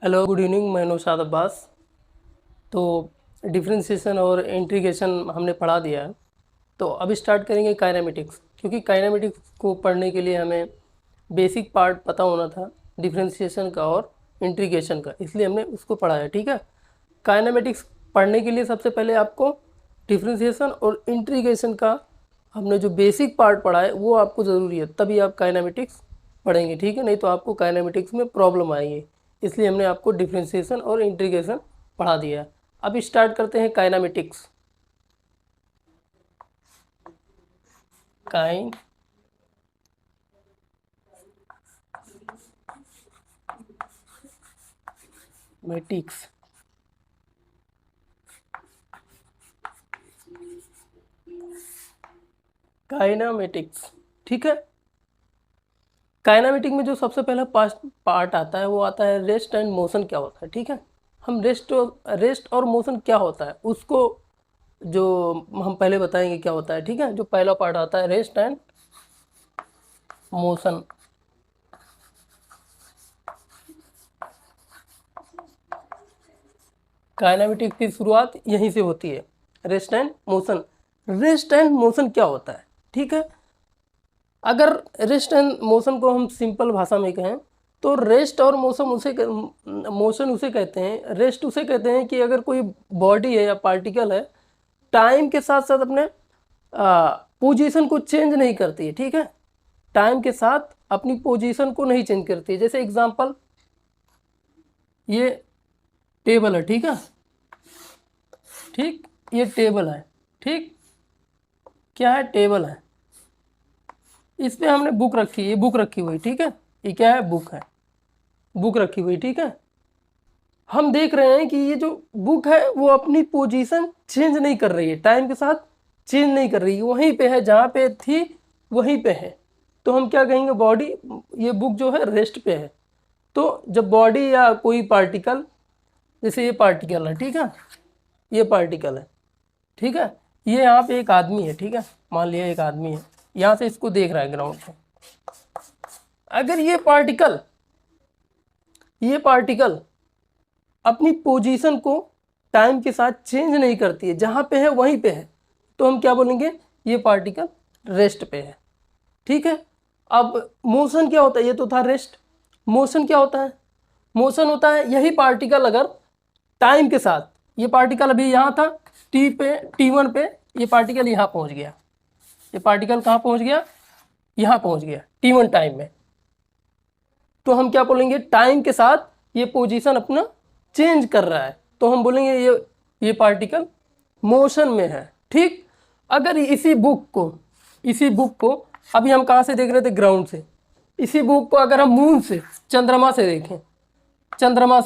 Hello, good evening. मैं नौशाद अब्बास। तो differentiation और इंटीग्रेशन हमने पढ़ा दिया है। तो अब स्टार्ट करेंगे काइनेमेटिक्स, क्योंकि काइनेमेटिक्स को पढ़ने के लिए हमें बेसिक पार्ट पता होना था डिफरेंशिएशन का और इंटीग्रेशन का, इसलिए हमने उसको पढ़ा है। ठीक है। काइनेमेटिक्स पढ़ने के लिए सबसे पहले आपको डिफरेंशिएशन और इंटीग्रेशन का हमने जो बेसिक पार्ट पढ़ा है वो आपको ज़रूरी है, तभी आप काइनेमेटिक्स पढ़ेंगे। ठीक है, नहीं तो आपको काइनेमेटिक्स में प्रॉब्लम आएगी। इसलिए हमने आपको डिफरेंशिएशन और इंटीग्रेशन पढ़ा दिया है। अब स्टार्ट करते हैं काइनेमेटिक्स। काइनेमेटिक्स काइनेमेटिक्स ठीक है। काइनेमेटिक में जो सबसे पहला पार्ट आता है वो आता है रेस्ट एंड मोशन क्या होता है। ठीक है, हम रेस्ट और मोशन क्या होता है उसको जो हम पहले बताएंगे क्या होता है। ठीक है, जो पहला पार्ट आता है रेस्ट एंड मोशन। काइनेमेटिक की शुरुआत यहीं से होती है, rest and motion. Rest and motion क्या होता है? ठीक है, अगर रेस्ट एंड मोशन को हम सिंपल भाषा में कहें तो रेस्ट और मोशन उसे कहते हैं, रेस्ट उसे कहते हैं कि अगर कोई बॉडी है या पार्टिकल है टाइम के साथ साथ अपने पोजीशन को चेंज नहीं करती है। ठीक है, टाइम के साथ अपनी पोजीशन को नहीं चेंज करती है। जैसे एग्जांपल, ये टेबल है। ठीक है, ठीक, ये टेबल है। ठीक, क्या है? टेबल है। इस पे हमने बुक रखी है, ये बुक रखी हुई। ठीक है, ये क्या है? बुक है, बुक रखी हुई। ठीक है, हम देख रहे हैं कि ये जो बुक है वो अपनी पोजीशन चेंज नहीं कर रही है, टाइम के साथ चेंज नहीं कर रही है, वहीं पे है, जहाँ पे थी वहीं पे है। तो हम क्या कहेंगे? बॉडी, ये बुक जो है रेस्ट पे है। तो जब बॉडी या कोई पार्टिकल, जैसे ये पार्टिकल है, ठीक है, ये पार्टिकल है, ठीक है, ये यहाँ पे एक आदमी है। ठीक है, मान लिया एक आदमी है, यहाँ से इसको देख रहा है ग्राउंड से। अगर ये पार्टिकल अपनी पोजीशन को टाइम के साथ चेंज नहीं करती है, जहाँ पे है वहीं पे है, तो हम क्या बोलेंगे? ये पार्टिकल रेस्ट पे है। ठीक है, अब मोशन क्या होता है? ये तो था रेस्ट। मोशन क्या होता है? मोशन होता है यही पार्टिकल अगर टाइम के साथ, ये पार्टिकल अभी यहाँ था T1 पे, ये पार्टिकल यहाँ पहुँच गया। ये पार्टिकल कहाँ पहुँच गया? यहाँ पहुँच गया T1 टाइम में। तो हम क्या बोलेंगे? टाइम के साथ ये पोजीशन अपना चेंज कर रहा है, तो हम बोलेंगे ये पार्टिकल मोशन में है। ठीक, अगर इसी बुक को अभी हम कहाँ से देख रहे थे? ग्राउंड से। इसी बुक को अगर हम मून से, चंद्रमा से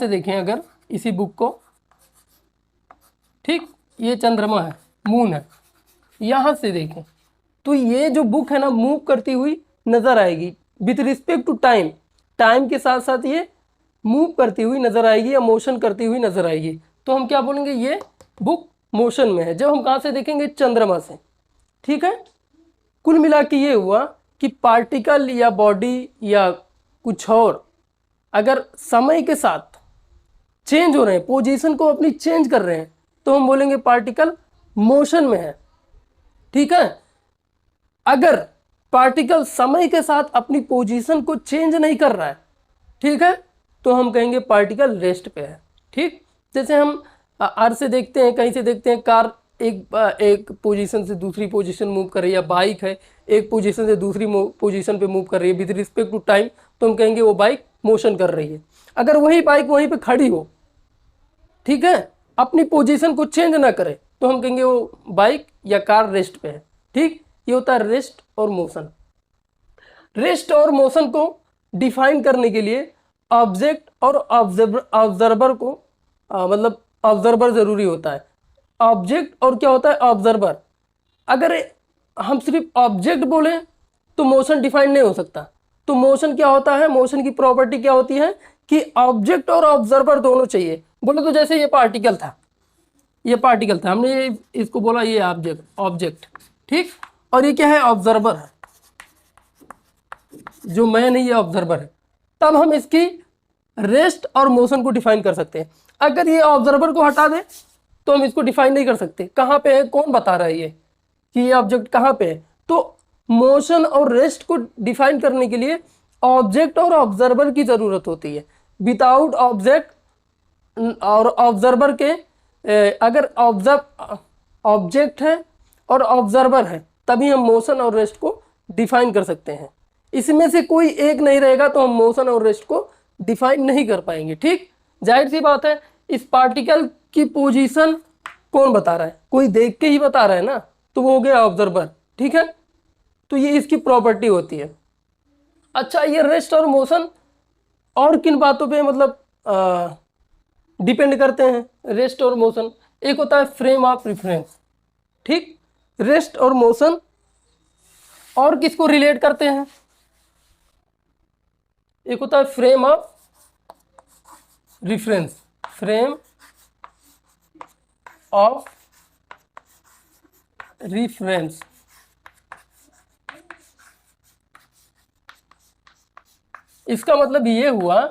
देखें अगर इसी बुक को, ठीक, ये चंद्रमा है, मून है, यहाँ से देखें तो ये जो बुक है ना मूव करती हुई नजर आएगी with respect to time. Time के साथ साथ ये मूव करती हुई नजर आएगी या मोशन करती हुई नजर आएगी, तो हम क्या बोलेंगे? ये बुक मोशन में है। जब हम कहाँ से देखेंगे? चंद्रमा से। ठीक है, कुल मिला के ये हुआ कि पार्टिकल या बॉडी या कुछ और अगर समय के साथ चेंज हो रहे हैं, पोजीशन को अपनी चेंज कर रहे हैं, तो हम बोलेंगे पार्टिकल मोशन में है। ठीक है, अगर पार्टिकल समय के साथ अपनी पोजीशन को चेंज नहीं कर रहा है, ठीक है, तो हम कहेंगे पार्टिकल रेस्ट पे है। ठीक, जैसे हम आर से देखते हैं, कहीं से देखते हैं कार एक पोजीशन से दूसरी पोजीशन मूव कर रही है, या बाइक है एक पोजीशन से दूसरी पोजीशन पे मूव कर रही है विद रिस्पेक्ट टू टाइम, तो हम कहेंगे वो बाइक मोशन कर रही है। अगर वही बाइक वहीं पे खड़ी हो, ठीक है, अपनी पोजीशन को चेंज ना करे, तो हम कहेंगे वो बाइक या कार रेस्ट पे है। ठीक, ये होता है रेस्ट और मोशन। रेस्ट और मोशन को डिफाइन करने के लिए ऑब्जेक्ट और ऑब्जर्वर को मतलब ऑब्जर्वर जरूरी होता है। ऑब्जेक्ट और क्या होता है? ऑब्जर्वर। अगर हम सिर्फ ऑब्जेक्ट बोले तो मोशन डिफाइन नहीं हो सकता। तो मोशन क्या होता है? मोशन की प्रॉपर्टी क्या होती है कि ऑब्जेक्ट और ऑब्जर्वर दोनों चाहिए। बोले तो जैसे ये पार्टिकल था, हमने इसको बोला ये ऑब्जेक्ट, ठीक, और ये क्या है? ऑब्जर्वर है, जो मैं नहीं, ये ऑब्जर्वर है। तब हम इसकी रेस्ट और मोशन को डिफाइन कर सकते हैं। अगर ये ऑब्जर्वर को हटा दे तो हम इसको डिफाइन नहीं कर सकते। कहाँ पे है, कौन बता रहा है ये कि ये ऑब्जेक्ट कहाँ पे है? तो मोशन और रेस्ट को डिफाइन करने के लिए ऑब्जेक्ट और ऑब्जर्वर की ज़रूरत होती है। विदाउट ऑब्जेक्ट और ऑब्जर्वर के अगर ऑब्जेक्ट है और ऑब्जर्वर है तभी हम मोशन और रेस्ट को डिफाइन कर सकते हैं। इसमें से कोई एक नहीं रहेगा तो हम मोशन और रेस्ट को डिफाइन नहीं कर पाएंगे। ठीक, जाहिर सी बात है। इस पार्टिकल की पोजीशन कौन बता रहा है? कोई देख के ही बता रहा है ना, तो वो हो गया ऑब्जर्वर। ठीक है, तो ये इसकी प्रॉपर्टी होती है। अच्छा, ये रेस्ट और मोशन और किन बातों पे मतलब डिपेंड करते हैं? रेस्ट और मोशन, एक होता है फ्रेम ऑफ रेफरेंस। ठीक, रेस्ट और मोशन और किसको रिलेट करते हैं? एक होता है frame of reference, frame of reference. इसका मतलब ये हुआ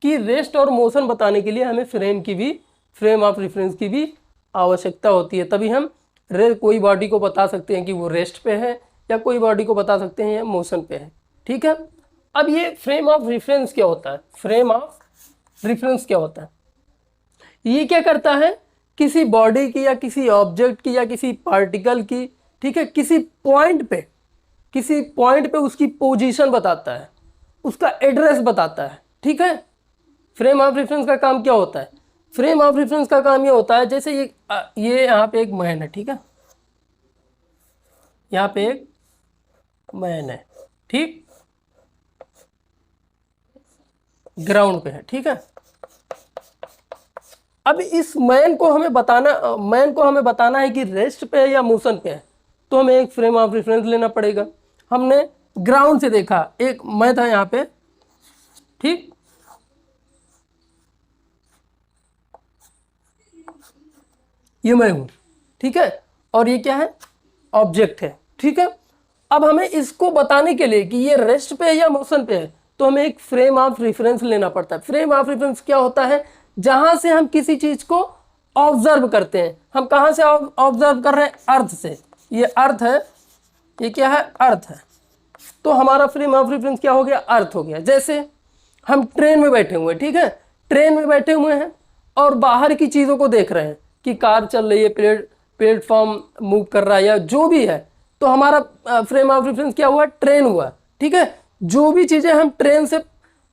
कि रेस्ट और मोशन बताने के लिए हमें फ्रेम ऑफ रेफरेंस की भी आवश्यकता होती है। तभी हम कोई बॉडी को बता सकते हैं कि वो रेस्ट पे है, या कोई बॉडी को बता सकते हैं मोशन पे है। ठीक है, अब ये फ्रेम ऑफ रेफरेंस क्या होता है? फ्रेम ऑफ रेफरेंस क्या होता है? ये क्या करता है? किसी बॉडी की या किसी ऑब्जेक्ट की या किसी पार्टिकल की, ठीक है, किसी पॉइंट पे उसकी पोजीशन बताता है, उसका एड्रेस बताता है। ठीक है, फ्रेम ऑफ रेफरेंस का काम क्या होता है? फ्रेम ऑफ रेफरेंस का काम ये होता है, जैसे ये यहाँ पे एक मैन है। ठीक है, यहाँ पे एक मैन है, ठीक, ग्राउंड पे है। ठीक है, अब इस मैन को हमें बताना है कि रेस्ट पे है या मोशन पे है, तो हमें एक फ्रेम ऑफ रेफरेंस लेना पड़ेगा। हमने ग्राउंड से देखा, एक मैं था यहाँ पे, ठीक, ये मैं हूं, ठीक है, और ये क्या है? ऑब्जेक्ट है। ठीक है, अब हमें इसको बताने के लिए कि ये रेस्ट पे है या मोशन पे है, तो हमें एक फ्रेम ऑफ रेफरेंस लेना पड़ता है। फ्रेम ऑफ रेफरेंस क्या होता है? जहां से हम किसी चीज को ऑब्जर्व करते हैं। हम कहां से ऑब्जर्व कर रहे हैं? अर्थ से। ये अर्थ है, ये क्या है? अर्थ है। तो हमारा फ्रेम ऑफ रेफरेंस क्या हो गया? अर्थ हो गया। जैसे हम ट्रेन में बैठे हुए हैं, ठीक है, ट्रेन में बैठे हुए हैं और बाहर की चीज़ों को देख रहे हैं कि कार चल रही है, प्लेटफॉर्म मूव कर रहा है, या जो भी है, तो हमारा फ्रेम ऑफ रेफरेंस क्या हुआ? ट्रेन हुआ। ठीक है, जो भी चीज़ें हम ट्रेन से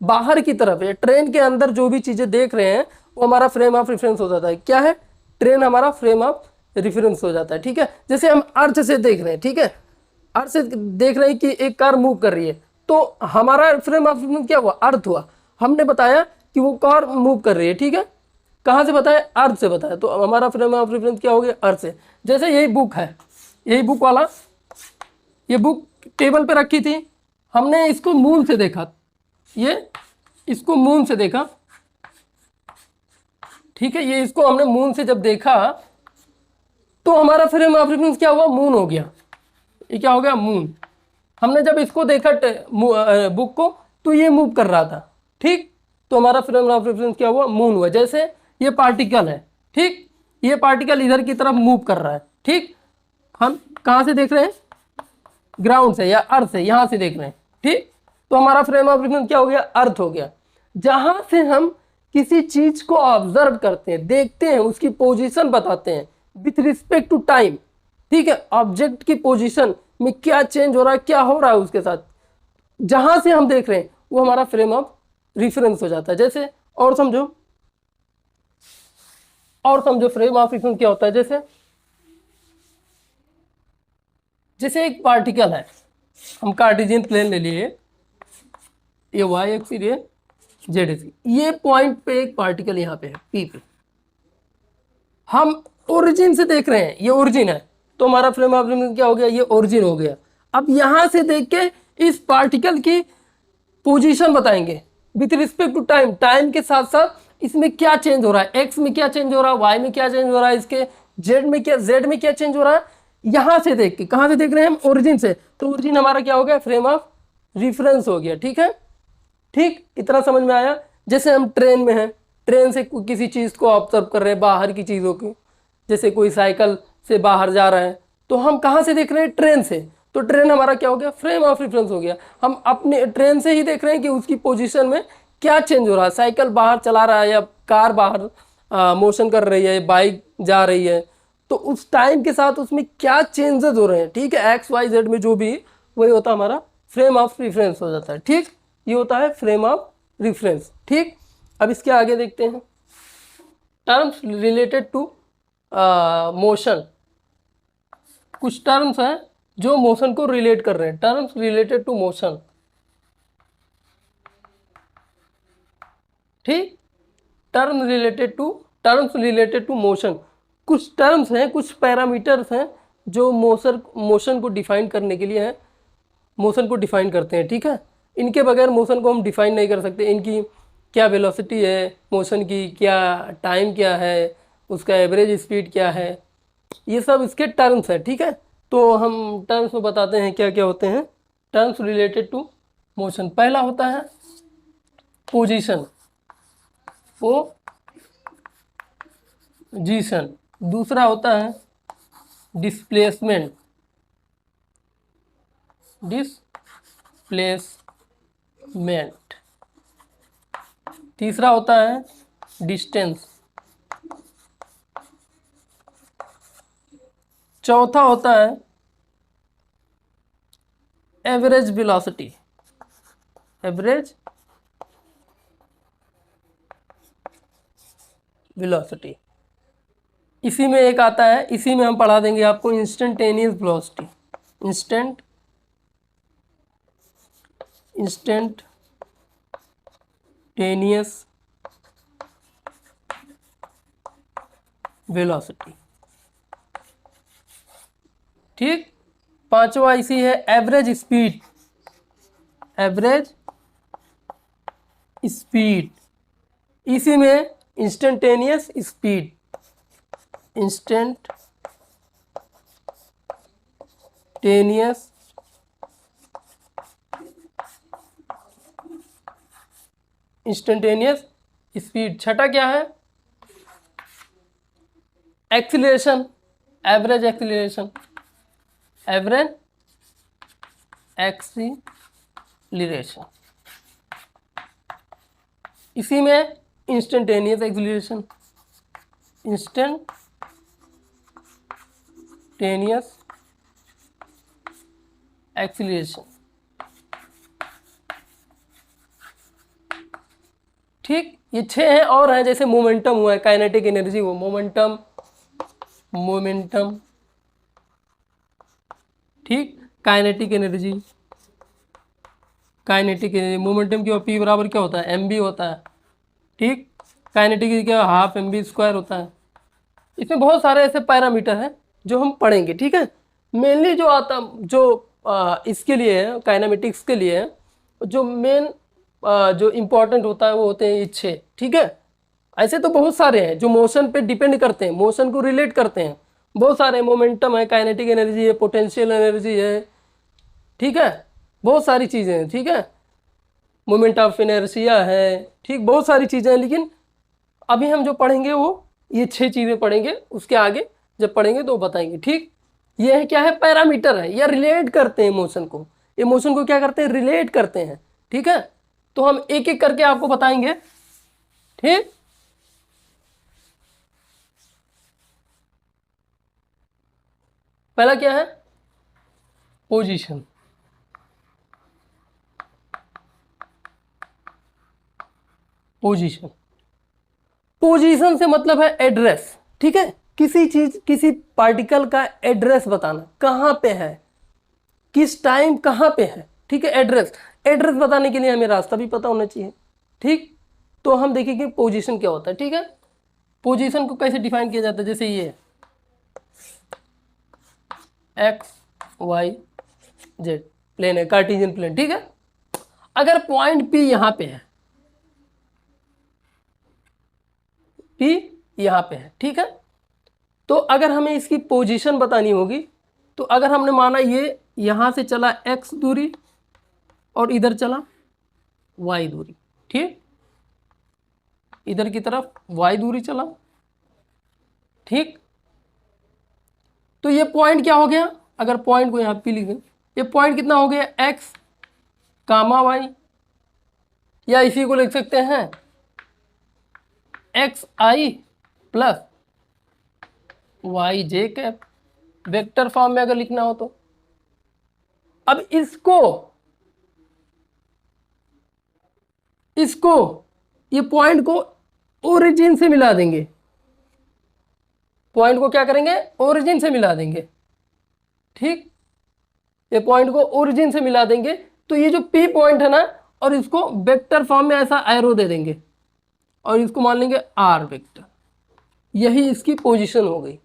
बाहर की तरफ या ट्रेन के अंदर जो भी चीज़ें देख रहे हैं वो हमारा फ्रेम ऑफ रेफरेंस हो जाता है। क्या है? ट्रेन हमारा फ्रेम ऑफ रेफरेंस हो जाता है। ठीक है, जैसे हम अर्थ से देख रहे हैं, ठीक है, अर्थ से देख रहे हैं कि एक कार मूव कर रही है, तो हमारा फ्रेम ऑफ रेफरेंस क्या हुआ? अर्थ हुआ। हमने बताया कि वो कार मूव कर रही है। ठीक है, कहाँ से बताया? अर्थ से बताया, तो हमारा फ्रेम ऑफ रेफरेंस क्या हो गया? अर्थ से। जैसे यही बुक है, यही बुक वाला, ये बुक टेबल पे रखी थी, हमने इसको मून से देखा, ये इसको मून से देखा, ठीक है, ये इसको हमने मून से जब देखा तो हमारा फ्रेम ऑफ रेफरेंस क्या हुआ? मून हो गया। ये क्या हो गया? मून। हमने जब इसको देखा बुक को, तो ये मूव कर रहा था, ठीक, तो हमारा फ्रेम ऑफ रेफरेंस क्या हुआ? मून हुआ। जैसे ये पार्टिकल है, ठीक, ये पार्टिकल इधर की तरफ मूव कर रहा है, ठीक, हम कहाँ से देख रहे हैं? ग्राउंड से या अर्थ से, यहाँ से देख रहे हैं, ठीक, तो हमारा फ्रेम ऑफ रेफरेंस क्या हो गया? अर्थ हो गया। जहाँ से हम किसी चीज को ऑब्जर्व करते हैं, देखते हैं, उसकी पोजीशन बताते हैं विथ रिस्पेक्ट टू टाइम, ठीक है, ऑब्जेक्ट की पोजीशन में क्या चेंज हो रहा है, क्या हो रहा है उसके साथ, जहां से हम देख रहे हैं वो हमारा फ्रेम ऑफ रेफरेंस हो जाता है। जैसे और समझो फ्रेम ऑफ रेफरेंस क्या होता है? जैसे एक पार्टिकल है, हम कार्टेशियन प्लेन ले लिए, ये वाई एक्सिस, ये जेड एक्सिस, ये पॉइंट पे एक पार्टिकल यहाँ पे है, पी पे, हम ओरिजिन से देख रहे हैं, ये ओरिजिन है, तो हमारा फ्रेम ऑफ रेफरेंस क्या हो गया? ये ओरिजिन हो गया। अब यहां से देख के इस पार्टिकल की पोजीशन बताएंगे with respect to time, time के साथ साथ इसमें क्या चेंज हो रहा है, एक्स में क्या चेंज हो रहा है, वाई में क्या चेंज हो रहा है, इसके जेड में क्या चेंज हो रहा है, यहां से देख के। कहां से देख रहे हैं हम? ओरिजिन से, तो ओरिजिन हमारा क्या हो गया? फ्रेम ऑफ रेफरेंस हो गया। ठीक है, ठीक, इतना समझ में आया? जैसे हम ट्रेन में हैं, ट्रेन से किसी चीज़ को ऑब्जर्व कर रहे हैं, बाहर की चीज़ों की, जैसे कोई साइकिल से बाहर जा रहा है तो हम कहाँ से देख रहे हैं? ट्रेन से। तो ट्रेन हमारा क्या हो गया? फ्रेम ऑफ रेफरेंस हो गया। हम अपने ट्रेन से ही देख रहे हैं कि उसकी पोजीशन में क्या चेंज हो रहा है, साइकिल बाहर चला रहा है या कार बाहर मोशन कर रही है, बाइक जा रही है, तो उस टाइम के साथ उसमें क्या चेंजेस हो रहे हैं, ठीक है, एक्स वाई जेड में जो भी, वही होता है हमारा फ्रेम ऑफ रेफरेंस हो जाता है, ठीक। ये होता है फ्रेम ऑफ रेफरेंस, ठीक। अब इसके आगे देखते हैं टर्म्स रिलेटेड टू मोशन। कुछ टर्म्स हैं जो मोशन को रिलेट कर रहे हैं, टर्म्स रिलेटेड टू मोशन, ठीक। टर्म्स रिलेटेड टू मोशन, कुछ टर्म्स हैं, कुछ पैरामीटर्स हैं जो मोशन को डिफाइन करने के लिए हैं, मोशन को डिफाइन करते हैं, ठीक है। इनके बगैर मोशन को हम डिफाइन नहीं कर सकते। इनकी क्या वेलोसिटी है मोशन की, क्या टाइम क्या है, उसका एवरेज स्पीड क्या है, ये सब इसके टर्म्स हैं, ठीक है। तो हम टर्म्स में बताते हैं क्या क्या होते हैं टर्म्स रिलेटेड टू मोशन। पहला होता है पोजीशन, पोजीशन। दूसरा होता है डिस्प्लेसमेंट, डिस्प्लेसमेंट। तीसरा होता है डिस्टेंस। चौथा होता है एवरेज वेलोसिटी, एवरेज वेलोसिटी। इसी में एक आता है, इसी में हम पढ़ा देंगे आपको इंस्टेंटेनियस वेलोसिटी, इंस्टेंटेनियस वेलोसिटी, ठीक। पांचवा इसी है एवरेज स्पीड, एवरेज स्पीड। इसी में इंस्टेंटेनियस स्पीड, इंस्टेंटेनियस स्पीड। छठा क्या है? Acceleration, average acceleration, average acceleration. इसी में इंस्टेंटेनियस एक्सीलरेशन, इंस्टेंटेनियस एक्सीलरेशन, ठीक। ये 6 हैं। और हैं जैसे मोमेंटम हुआ है, काइनेटिक एनर्जी हुआ, मोमेंटम, ठीक। काइनेटिक एनर्जी, मोमेंटम की पी बराबर क्या होता है? एम बी होता है, ठीक। काइनेटिक क्या? हाफ एम बी स्क्वायर होता है। इसमें बहुत सारे ऐसे पैरामीटर हैं जो हम पढ़ेंगे, ठीक है। मेनली जो आता, जो इसके लिए है, काइनेमेटिक्स के लिए है, जो मेन जो इम्पोर्टेंट होता है वो होते हैं ये 6, ठीक है। ऐसे तो बहुत सारे हैं जो मोशन पे डिपेंड करते हैं, मोशन को रिलेट करते हैं, बहुत सारे। मोमेंटम है, काइनेटिक एनर्जी है, पोटेंशियल एनर्जी है, ठीक है, बहुत सारी चीज़ें हैं, ठीक है। मोमेंट ऑफ इनर्शिया है, ठीक, बहुत सारी चीज़ें हैं। लेकिन अभी हम जो पढ़ेंगे वो ये 6 चीज़ें पढ़ेंगे, उसके आगे जब पढ़ेंगे तो बताएंगे, ठीक। ये है क्या है? पैरामीटर है, या रिलेट करते हैं मोशन को, ये मोशन को क्या करते हैं? रिलेट करते हैं, ठीक है। तो हम एक एक करके आपको बताएंगे, ठीक। पहला क्या है? पोजीशन। पोजीशन, पोजीशन से मतलब है एड्रेस, ठीक है। किसी चीज, किसी पार्टिकल का एड्रेस बताना, कहाँ पे है, किस टाइम कहाँ पे है, ठीक है। एड्रेस, एड्रेस बताने के लिए हमें रास्ता भी पता होना चाहिए, ठीक। तो हम देखेंगे पोजीशन क्या होता है, ठीक है। पोजीशन को कैसे डिफाइन किया जाता है? जैसे ये एक्स वाई जेड प्लेन है, कार्टेशियन प्लेन, ठीक है। अगर पॉइंट पी यहाँ पे है, पी यहाँ पे है, ठीक है। तो अगर हमें इसकी पोजीशन बतानी होगी, तो अगर हमने माना ये यहाँ से चला x दूरी और इधर चला y दूरी, ठीक। इधर की तरफ y दूरी चला, ठीक। तो ये पॉइंट क्या हो गया, अगर पॉइंट को यहाँ पे लिख दें, ये पॉइंट कितना हो गया x कामा y, या इसी को लिख सकते हैं xi plus yj cap, vector form में अगर लिखना हो तो। अब इसको ये पॉइंट को ओरिजिन से मिला देंगे, पॉइंट को क्या करेंगे, ओरिजिन से मिला देंगे, ठीक। ये पॉइंट को ओरिजिन से मिला देंगे, तो ये जो P पॉइंट है ना, और इसको वेक्टर फॉर्म में ऐसा एरो दे देंगे और इसको मान लेंगे R वेक्टर। यही इसकी पोजीशन हो गई,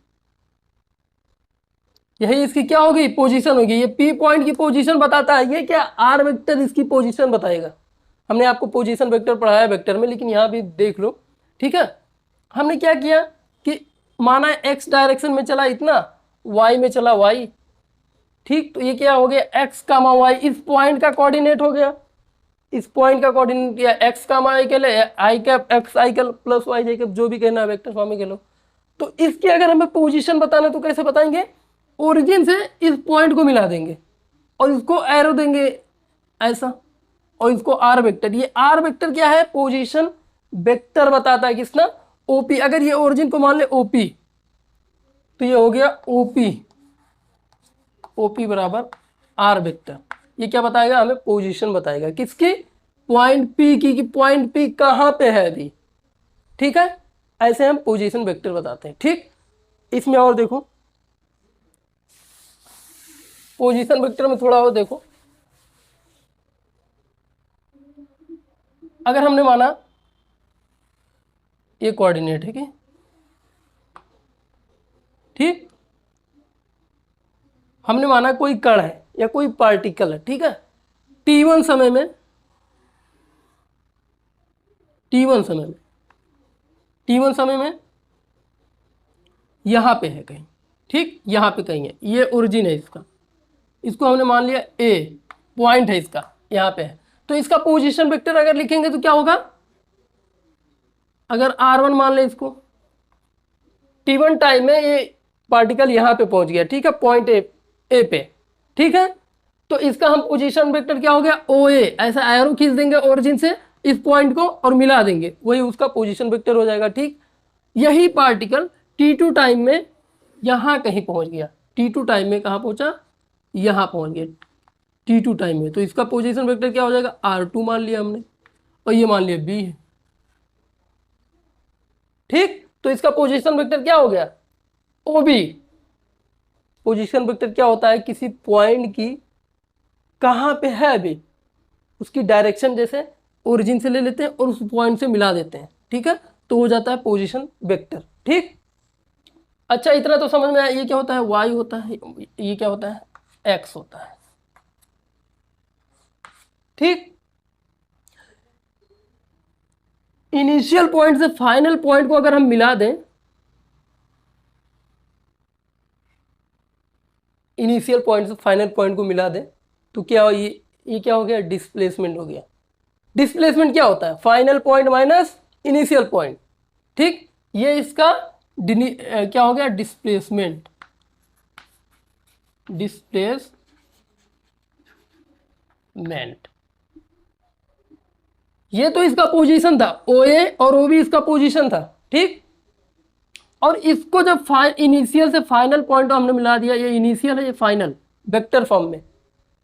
यही इसकी क्या होगी, पोजीशन होगी। ये P पॉइंट की पोजीशन बताता है, ये क्या R वेक्टर इसकी पोजीशन बताएगा। हमने आपको पोजीशन वेक्टर पढ़ाया वेक्टर में, लेकिन यहाँ भी देख लो, ठीक है। हमने क्या किया कि माना x डायरेक्शन में चला इतना, y में चला y, ठीक। तो ये क्या हो गया, x कामा y, इस पॉइंट का कोऑर्डिनेट हो गया, इस पॉइंट का कोऑर्डिनेट किया x कामा y के लिए i cap x i cap plus y j cap, जो भी कहना है वेक्टर फॉर्म में कह लो। तो इसकी अगर हमें पोजीशन बताना तो कैसे बताएंगे, ओरिजिन से इस पॉइंट को मिला देंगे और इसको एरो देंगे ऐसा, और इसको आर वेक्टर। ये आर वेक्टर क्या है, पोजीशन वेक्टर बताता है किसना, ओपी। अगर ये ओरिजिन को मान ले ओपी, तो ये हो गया ओपी, ओपी बराबर आर वेक्टर। ये क्या बताएगा, हमें पोजीशन बताएगा किसकी, पॉइंट पी की, कि पॉइंट पी कहाँ पे है अभी, ठीक है। ऐसे हम पोजीशन वेक्टर बताते हैं, ठीक। इसमें और देखो, पोजीशन वेक्टर में थोड़ा और देखो, अगर हमने माना ये कोऑर्डिनेट है कि, ठीक, हमने माना कोई कण है या कोई पार्टिकल है, ठीक है। t1 समय में, t1 समय में, t1 समय में यहां पे है कहीं, ठीक, यहां पे कहीं है, ये ओरिजिन है इसका, इसको हमने मान लिया a पॉइंट है इसका, यहां पे है। तो इसका पोजीशन वेक्टर अगर लिखेंगे तो क्या होगा, अगर r1 मान ले इसको, t1 टाइम में ये पार्टिकल यहां पे पहुंच गया, ठीक है, पॉइंट ए पे, ठीक है। तो इसका हम पोजीशन वेक्टर क्या हो गया, OA, ऐसा एरो खींच देंगे ओरिजिन से इस पॉइंट को और मिला देंगे, वही उसका पोजीशन वेक्टर हो जाएगा, ठीक। यही पार्टिकल t2 टाइम में यहां कहीं पहुंच गया, t2 टाइम में कहां पहुंचा, यहां पहुंच गया t2 टाइम में, तो इसका पोजीशन वेक्टर क्या हो जाएगा, r2 मान लिया हमने, और ये मान लिया b है, ठीक। तो इसका पोजीशन वेक्टर क्या हो गया, OB। पोजीशन वेक्टर क्या होता है, किसी पॉइंट की कहां पे है अभी, उसकी डायरेक्शन जैसे ओरिजिन से ले लेते हैं और उस पॉइंट से मिला देते हैं, ठीक है, तो हो जाता है पोजीशन वेक्टर, ठीक। अच्छा, इतना तो समझ में आया। ये क्या होता है, y होता है, ये क्या होता है, x होता है, ठीक। इनिशियल पॉइंट से फाइनल पॉइंट को अगर हम मिला दें, इनिशियल पॉइंट से फाइनल पॉइंट को मिला दें, तो क्या हो, ये क्या हो गया, डिस्प्लेसमेंट हो गया। डिस्प्लेसमेंट क्या होता है, final point minus initial point, ठीक। ये इसका क्या हो गया, डिस्प्लेसमेंट, डिस्प्लेसमेंट। ये तो इसका पोजीशन था, OA और OB इसका पोजीशन था, ठीक। और इसको जब इनिशियल से फाइनल पॉइंट हमने मिला दिया, ये इनिशियल है, ये फाइनल, वेक्टर फॉर्म में,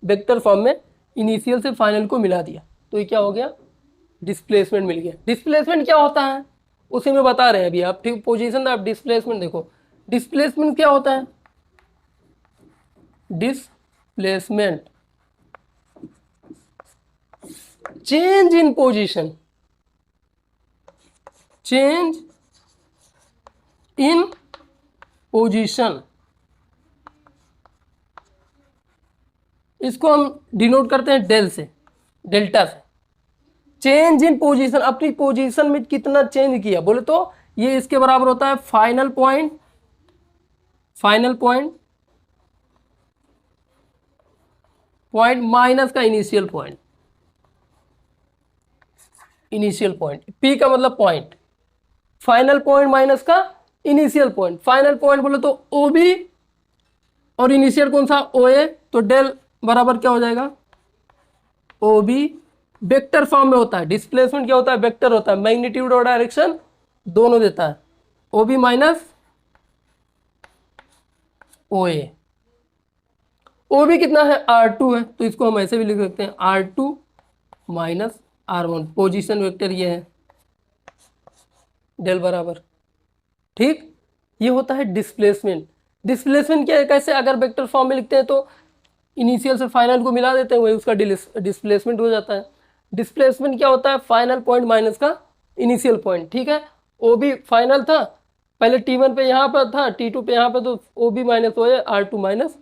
वेक्टर फॉर्म में इनिशियल से फाइनल को मिला दिया, तो ये क्या हो गया, डिस्प्लेसमेंट मिल गया। डिस्प्लेसमेंट क्या होता है, उसी में बता रहे हैं अभी आप, ठीक। पोजीशन, आप डिस्प्लेसमेंट देखो, डिस्प्लेसमेंट क्या होता है, displacement change in position, change in position, इसको हम डिनोट करते हैं डेल से, डेल्टा से। चेंज इन पोजीशन, अपनी पोजीशन में कितना चेंज किया, बोले तो ये इसके बराबर होता है final point, final point point minus का initial point, initial point, P का मतलब पॉइंट, फाइनल पॉइंट माइनस का इनिशियल पॉइंट। फाइनल पॉइंट बोले तो ओ बी और इनिशियल कौन सा ओ ए, तो डेल बराबर क्या हो जाएगा ओ बी। वेक्टर फॉर्म में होता है, डिस्प्लेसमेंट क्या होता है वेक्टर होता है, मैग्नीट्यूड और डायरेक्शन दोनों देता है। ओ बी माइनस ओ ए। ओ बी कितना है R2 है, तो इसको हम ऐसे भी लिख सकते हैं R2 minus R1, position vector ये है डेल बराबर। ठीक, ये होता है डिस्प्लेसमेंट। डिस्प्लेसमेंट क्या है, कैसे अगर वेक्टर फॉर्म में लिखते हैं तो इनिशियल से फाइनल को मिला देते हैं, वही उसका डिस्प्लेसमेंट हो जाता है। डिस्प्लेसमेंट क्या होता है फाइनल पॉइंट माइनस का इनिशियल पॉइंट। ठीक है, ओ बी फाइनल था, पहले T1 पे यहाँ पर था, T2 पे यहाँ पर, तो ओ बी माइनस ओ ए R2 माइनस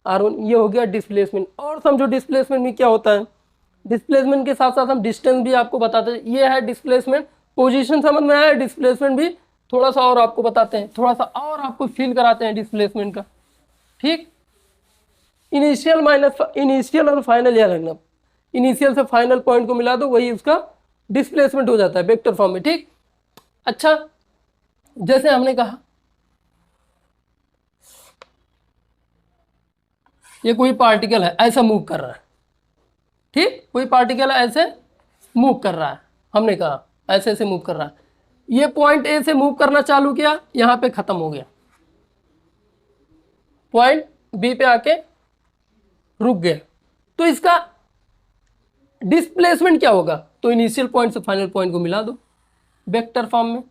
R1, ये हो गया डिस्प्लेसमेंट। और समझो डिस्प्लेसमेंट में क्या होता है, डिस्प्लेसमेंट के साथ साथ हम डिस्टेंस भी आपको बताते हैं। ये है डिस्प्लेसमेंट, पोजीशन समझ में आया, डिस्प्लेसमेंट भी थोड़ा सा और आपको बताते हैं, थोड़ा सा और आपको फील कराते हैं डिस्प्लेसमेंट का। ठीक, इनिशियल माइनस इनिशियल और फाइनल याद रखना, इनिशियल से फाइनल पॉइंट को मिला दो, वही उसका डिस्प्लेसमेंट हो जाता है वेक्टर फॉर्म में। ठीक, अच्छा जैसे हमने कहा ये कोई पार्टिकल है ऐसा मूव कर रहा है, ठीक, कोई पार्टिकल है ऐसे मूव कर रहा है, हमने कहा ऐसे ऐसे मूव कर रहा है, ये पॉइंट ए से मूव करना चालू किया, यहां पे खत्म हो गया, पॉइंट बी पे आके रुक गया, तो इसका डिस्प्लेसमेंट क्या होगा, तो इनिशियल पॉइंट से फाइनल पॉइंट को मिला दो वेक्टर फॉर्म में,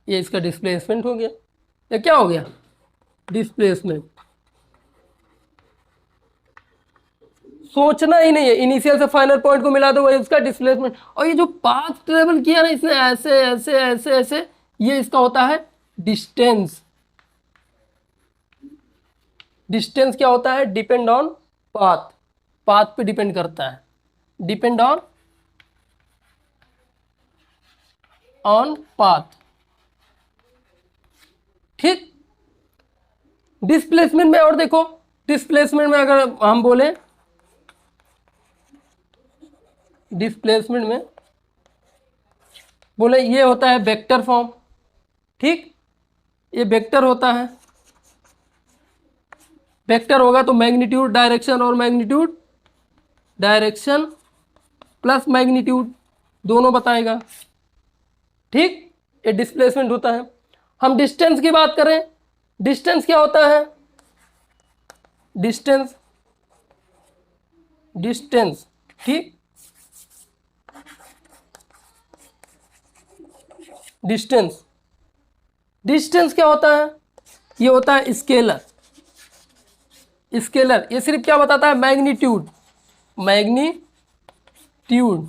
ये इसका डिस्प्लेसमेंट हो गया, या क्या हो गया डिस्प्लेसमेंट। सोचना ही नहीं है, इनिशियल से फाइनल पॉइंट को मिला दो, वही उसका डिस्प्लेसमेंट। और ये जो पाथ ट्रेवल किया ना इसने ऐसे ऐसे ऐसे ऐसे, ये इसका होता है डिस्टेंस। डिस्टेंस क्या होता है, डिपेंड ऑन पाथ, पाथ पे डिपेंड करता है, डिपेंड ऑन पाथ। ठीक, डिस्प्लेसमेंट में और देखो, डिस्प्लेसमेंट में अगर हम बोले, डिस्प्लेसमेंट में बोले ये होता है वेक्टर फॉर्म। ठीक, ये वेक्टर होता है, वेक्टर होगा तो मैग्नीट्यूड डायरेक्शन और मैग्नीट्यूड डायरेक्शन प्लस मैग्नीट्यूड दोनों बताएगा। ठीक, ये डिस्प्लेसमेंट होता है। हम डिस्टेंस की बात करें, डिस्टेंस क्या होता है, डिस्टेंस, डिस्टेंस, ठीक, डिस्टेंस, डिस्टेंस क्या होता है, ये होता है स्केलर। स्केलर ये सिर्फ क्या बताता है, मैग्नीट्यूड, मैग्नीट्यूड,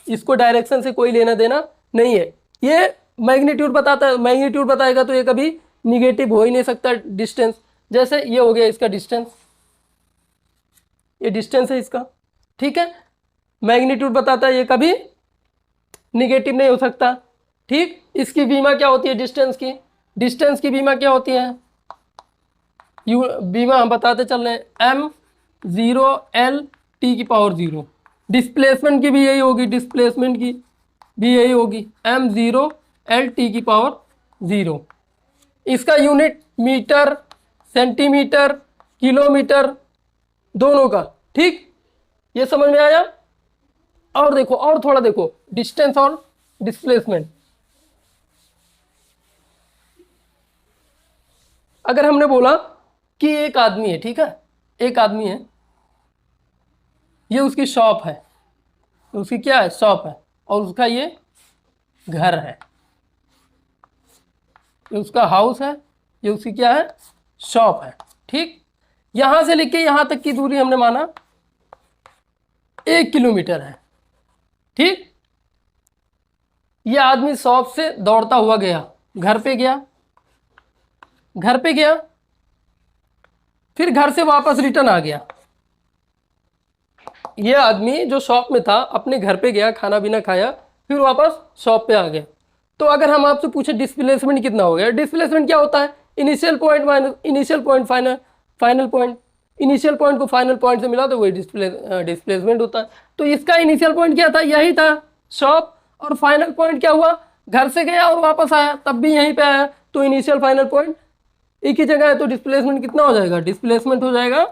इसको डायरेक्शन से कोई लेना देना नहीं है, ये मैग्नीट्यूड बताता है, मैग्नीट्यूड बताएगा तो ये कभी निगेटिव हो ही नहीं सकता डिस्टेंस। जैसे ये हो गया इसका डिस्टेंस, ये डिस्टेंस है इसका, ठीक है, मैग्नीट्यूड बताता है, ये कभी निगेटिव नहीं हो सकता। ठीक, इसकी बीमा क्या होती है डिस्टेंस की, डिस्टेंस की बीमा क्या होती है, यू बीमा हम बताते चल रहे हैं m0L/t⁻0। डिस्प्लेसमेंट की भी यही होगी, डिस्प्लेसमेंट की भी यही होगी m0L/t⁻0। इसका यूनिट मीटर, सेंटीमीटर, किलोमीटर दोनों का। ठीक, ये समझ में आया। और देखो, और थोड़ा देखो, डिस्टेंस और डिस्प्लेसमेंट। अगर हमने बोला कि एक आदमी है, ठीक है, एक आदमी है, ये उसकी शॉप है, उसकी क्या है शॉप है, और उसका ये घर है, ये उसका हाउस है, ये उसकी क्या है शॉप है। ठीक, यहां से लेके यहां तक की दूरी हमने माना 1 किलोमीटर है। ठीक, ये आदमी शॉप से दौड़ता हुआ गया, घर पे गया, घर पे गया, फिर घर से वापस रिटर्न आ गया। ये आदमी जो शॉप में था अपने घर पे गया, खाना पीना खाया, फिर वापस शॉप पे आ गया। तो अगर हम आपसे पूछे डिस्प्लेसमेंट कितना हो गया, डिस्प्लेसमेंट क्या होता है, initial point minus initial point final point, initial point को फाइनल पॉइंट से मिला तो वही डिस्प्लेसमेंट होता है। तो इसका इनिशियल पॉइंट क्या था, यही था शॉप, और फाइनल पॉइंट क्या हुआ, घर से गया और वापस आया तब भी यहीं पे आया, तो इनिशियल फाइनल पॉइंट एक ही जगह है, तो डिस्प्लेसमेंट कितना हो जाएगा, डिस्प्लेसमेंट हो जाएगा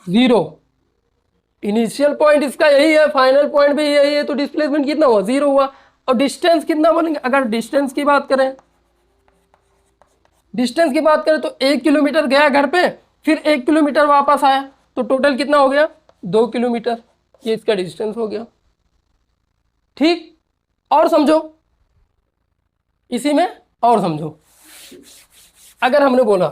0। इनिशियल पॉइंट इसका यही है, फाइनल पॉइंट भी यही है, तो डिस्प्लेसमेंट कितना हुआ, 0 हुआ। और डिस्टेंस कितना बोलेंगे, अगर डिस्टेंस की बात करें, डिस्टेंस की बात करें तो 1 किलोमीटर गया घर पे, फिर 1 किलोमीटर वापस आया, तो टोटल कितना हो गया, 2 किलोमीटर, ये इसका डिस्टेंस हो गया। ठीक, और समझो इसी में, और समझो, अगर हमने बोला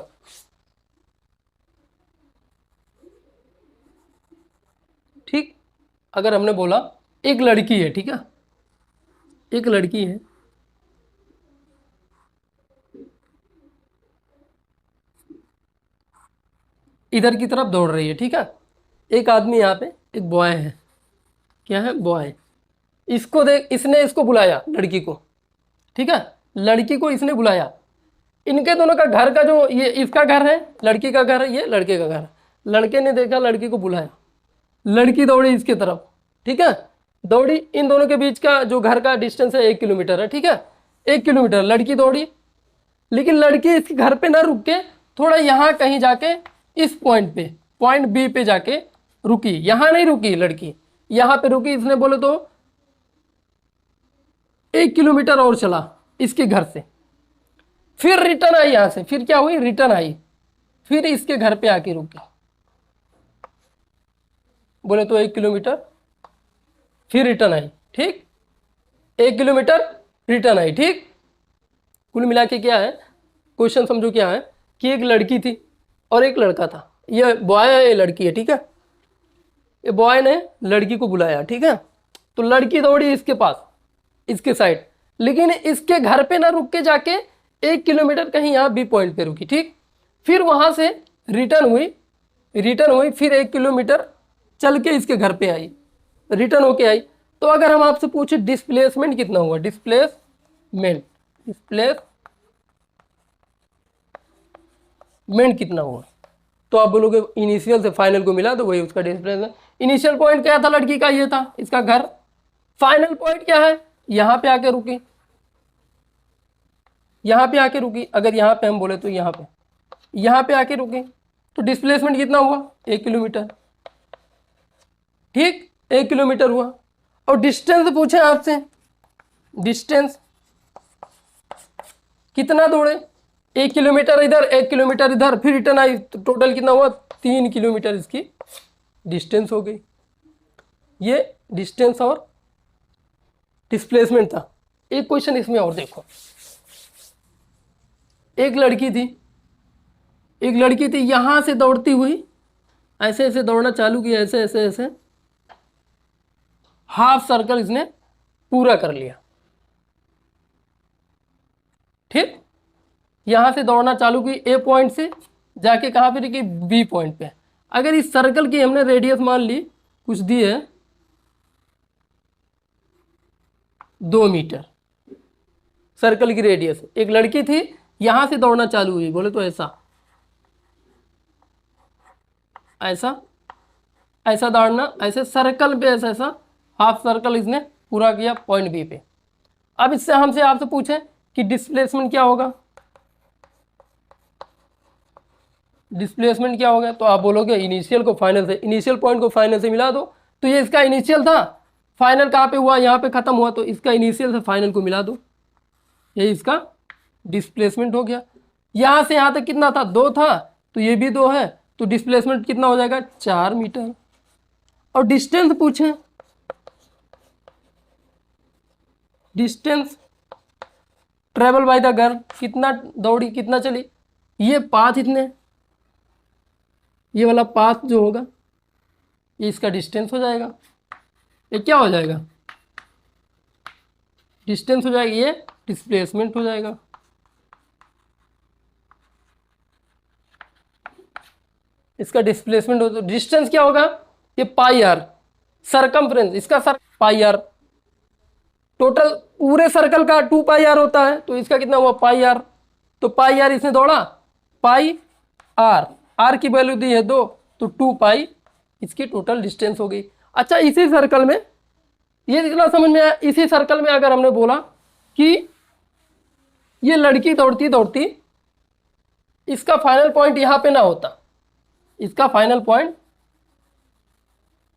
ठीक, अगर हमने बोला एक लड़की है, ठीक है, एक लड़की है, इधर की तरफ दौड़ रही है, ठीक है, एक आदमी यहाँ पे, एक बॉय है, क्या है, बॉय, इसको देख, इसने इसको बुलाया लड़की को, ठीक है, लड़की को इसने बुलाया, इनके दोनों का घर का जो, ये इसका घर है, लड़की का घर है, ये लड़के का घर है। लड़के ने देखा, लड़की को बुलाया, लड़की दौड़ी इसके तरफ, ठीक है, दौड़ी, इन दोनों के बीच का जो घर का डिस्टेंस है 1 किलोमीटर है, ठीक है, 1 किलोमीटर लड़की दौड़ी, लेकिन लड़की इसके घर पे ना रुक के थोड़ा यहाँ कहीं जाके इस पॉइंट पे, पॉइंट बी पे जाके रुकी, यहाँ नहीं रुकी लड़की, यहाँ पे रुकी, इसने बोले तो 1 किलोमीटर और चला इसके घर से, फिर रिटर्न आई यहाँ से, फिर क्या हुई, रिटर्न आई, फिर इसके घर पे आके रुकी, बोले तो 1 किलोमीटर, फिर रिटर्न आई, ठीक, 1 किलोमीटर रिटर्न आई, ठीक। कुल मिला के क्या है, क्वेश्चन समझो क्या है, कि एक लड़की थी और एक लड़का था, ये बॉय है, ये लड़की है, ठीक है, ये बॉय ने लड़की को बुलाया, ठीक है, तो लड़की दौड़ी इसके पास, इसके साइड, लेकिन इसके घर पे ना रुक के जाके 1 किलोमीटर कहीं यहाँ बी पॉइंट पे रुकी, ठीक, फिर वहाँ से रिटर्न हुई, फिर 1 किलोमीटर चल के इसके घर पे आई, रिटर्न होके आई। तो अगर हम आपसे पूछे डिस्प्लेसमेंट कितना हुआ, डिस्प्लेसमेंट कितना हुआ, तो आप बोलोगे इनिशियल से फाइनल को मिला तो वही उसका डिस्प्लेसमेंट। इनिशियल पॉइंट क्या था लड़की का, ये था इसका घर, फाइनल पॉइंट क्या है, यहाँ पे आके रुकी, यहाँ पे आके रुकी, अगर यहाँ पे हम बोले तो यहाँ पे आके रुकी, तो डिस्प्लेसमेंट कितना हुआ, 1 किलोमीटर, ठीक, 1 किलोमीटर हुआ। और डिस्टेंस पूछे आपसे, डिस्टेंस कितना दौड़े, 1 किलोमीटर इधर, 1 किलोमीटर इधर, फिर रिटर्न आई, तो टोटल कितना हुआ, 3 किलोमीटर इसकी डिस्टेंस हो गई। ये डिस्टेंस और डिस्प्लेसमेंट था। एक क्वेश्चन इसमें और देखो, एक लड़की थी यहां से दौड़ती हुई, ऐसे ऐसे दौड़ना चालू किया, ऐसे ऐसे ऐसे, हाफ सर्कल इसने पूरा कर लिया, ठीक, यहां से दौड़ना चालू की, ए पॉइंट से जाके कहां पे रुकी, बी पॉइंट पे। अगर इस सर्कल की हमने रेडियस मान ली, कुछ दी है 2 मीटर, सर्कल की रेडियस, एक लड़की थी यहां से दौड़ना चालू हुई, बोले तो ऐसा ऐसा ऐसा दौड़ना, ऐसे सर्कल पे ऐसा ऐसा हाफ सर्कल इसने पूरा किया पॉइंट बी पे। अब इससे हमसे आपसे पूछे कि डिस्प्लेसमेंट क्या होगा, डिस्प्लेसमेंट क्या होगा, तो आप बोलोगे इनिशियल को फाइनल से, इनिशियल पॉइंट को फाइनल से मिला दो, तो ये इसका इनिशियल था, फाइनल कहाँ पे हुआ, यहाँ पे खत्म हुआ, तो इसका इनिशियल से फाइनल को मिला दो, ये इसका डिस्प्लेसमेंट हो गया। यहाँ से यहाँ तक कितना था, 2 था, तो ये भी 2 है, तो डिस्प्लेसमेंट कितना हो जाएगा, 4 मीटर। और डिस्टेंस पूछे, distance travel by the girl, कितना दौड़ी, कितना चली, ये पाथ इतने, ये वाला पाथ जो होगा ये इसका डिस्टेंस हो जाएगा, ये क्या हो जाएगा, डिस्टेंस हो जाएगा, ये डिस्प्लेसमेंट हो जाएगा। इसका डिस्प्लेसमेंट हो, तो डिस्टेंस क्या होगा, ये पाई आर, सरकमफ्रेंस इसका सर पाई आर, टोटल पूरे सर्कल का 2 पाई आर होता है, तो इसका कितना हुआ, पाई आर, तो पाई आर इसने दौड़ा, पाई आर, आर की वैल्यू दी है 2, तो 2 पाई इसकी टोटल डिस्टेंस हो गई। अच्छा इसी सर्कल में, ये इतना समझ में आया, इसी सर्कल में अगर हमने बोला कि ये लड़की दौड़ती दौड़ती, इसका फाइनल पॉइंट यहां पे ना होता, इसका फाइनल पॉइंट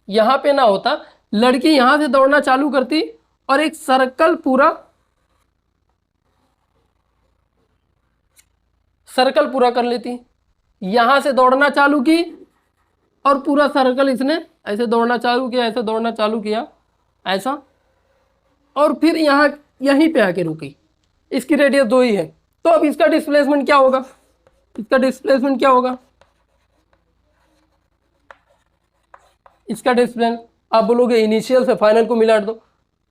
यहां पे ना होता, लड़की यहां से दौड़ना चालू करती और एक सर्कल पूरा कर लेती, यहां से दौड़ना चालू की और पूरा सर्कल इसने ऐसे दौड़ना चालू किया, ऐसे दौड़ना चालू किया ऐसा, और फिर यहां यहीं पे आके रुकी, इसकी रेडियस 2 ही है। तो अब इसका डिस्प्लेसमेंट क्या होगा, इसका डिस्प्लेसमेंट क्या होगा, इसका डिस्प्लेसमेंट आप बोलोगे इनिशियल से फाइनल को मिला दो,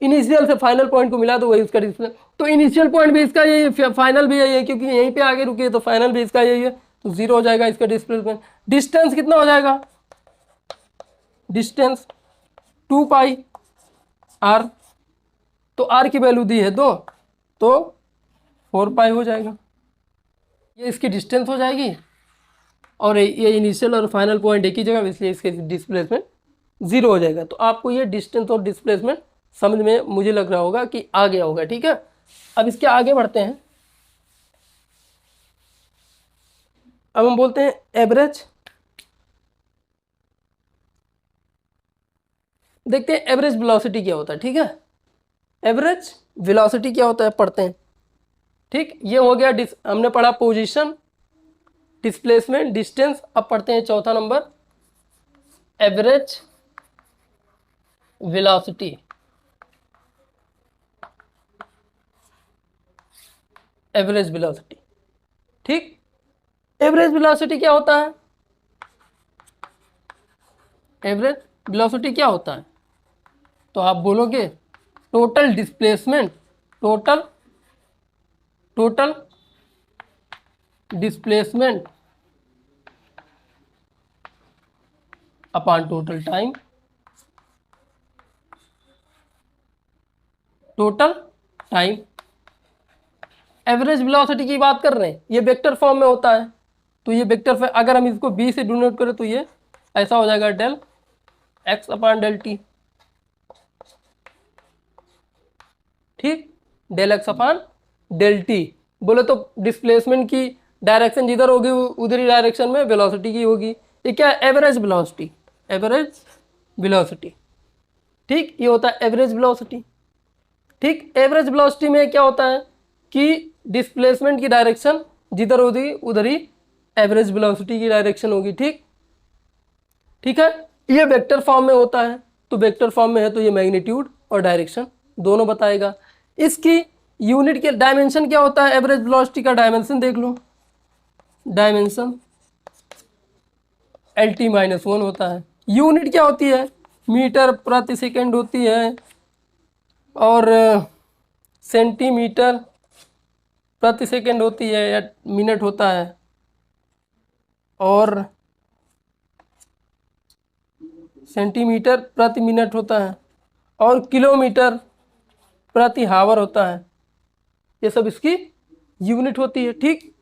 इनिशियल से फाइनल पॉइंट को मिला दो, वही इसका डिस्प्लेसमेंट। तो इनिशियल पॉइंट भी इसका यही है, फाइनल भी यही है, क्योंकि यहीं पे आगे रुकी है तो फाइनल भी इसका यही है, तो 0 हो जाएगा इसका डिस्प्लेसमेंट। डिस्टेंस कितना हो जाएगा, डिस्टेंस 2 पाई r, तो r की वैल्यू दी है 2, तो 4 पाई हो जाएगा, ये इसकी डिस्टेंस हो जाएगी, और ये इनिशियल और फाइनल पॉइंट एक ही जगह, इसलिए इसके डिस्प्लेसमेंट 0 हो जाएगा। तो आपको ये डिस्टेंस और डिस्प्लेसमेंट समझ में मुझे लग रहा होगा कि आ गया होगा, ठीक है। अब इसके आगे बढ़ते हैं, अब हम बोलते हैं एवरेज। देखते हैं एवरेज वेलोसिटी क्या होता है, ठीक है। एवरेज वेलोसिटी क्या होता है पढ़ते हैं, ठीक। ये हो गया हमने पढ़ा पोजीशन, डिस्प्लेसमेंट, डिस्टेंस। अब पढ़ते हैं चौथा number, average velocity. Average velocity, ठीक। एवरेज वेलोसिटी क्या होता है, एवरेज वेलोसिटी क्या होता है, तो आप बोलोगे total displacement, total displacement upon total time, total time. Average velocity की बात कर रहे हैं, ये वेक्टर फॉर्म में होता है, तो ये वेक्टर फॉर्म, अगर हम इसको b से डिनोट करें तो ये ऐसा हो जाएगा del x upon del t, ठीक, del x upon del t। बोले तो डिस्प्लेसमेंट की डायरेक्शन जिधर होगी उधर ही डायरेक्शन में वेलोसिटी की होगी। ये क्या है, एवरेज वेलोसिटी, एवरेज वेलोसिटी, ठीक, ये होता है एवरेज वेलोसिटी, ठीक। एवरेज वेलोसिटी में क्या होता है कि डिस्प्लेसमेंट की डायरेक्शन जिधर होगी उधर ही एवरेज वेलोसिटी की डायरेक्शन होगी, ठीक, ठीक है। ये वेक्टर फॉर्म में होता है, तो वेक्टर फॉर्म में है तो ये मैग्नीट्यूड और डायरेक्शन दोनों बताएगा। इसकी यूनिट के डायमेंशन क्या होता है, एवरेज वेलोसिटी का डायमेंशन देख लो, डायमेंशन LT-1 होता है। यूनिट क्या होती है, मीटर प्रति सेकंड होती है, और सेंटीमीटर प्रति सेकंड होती है, या मिनट होता है, और सेंटीमीटर प्रति मिनट होता है, और किलोमीटर प्रति हावर होता है। ये सब इसकी यूनिट होती है, ठीक,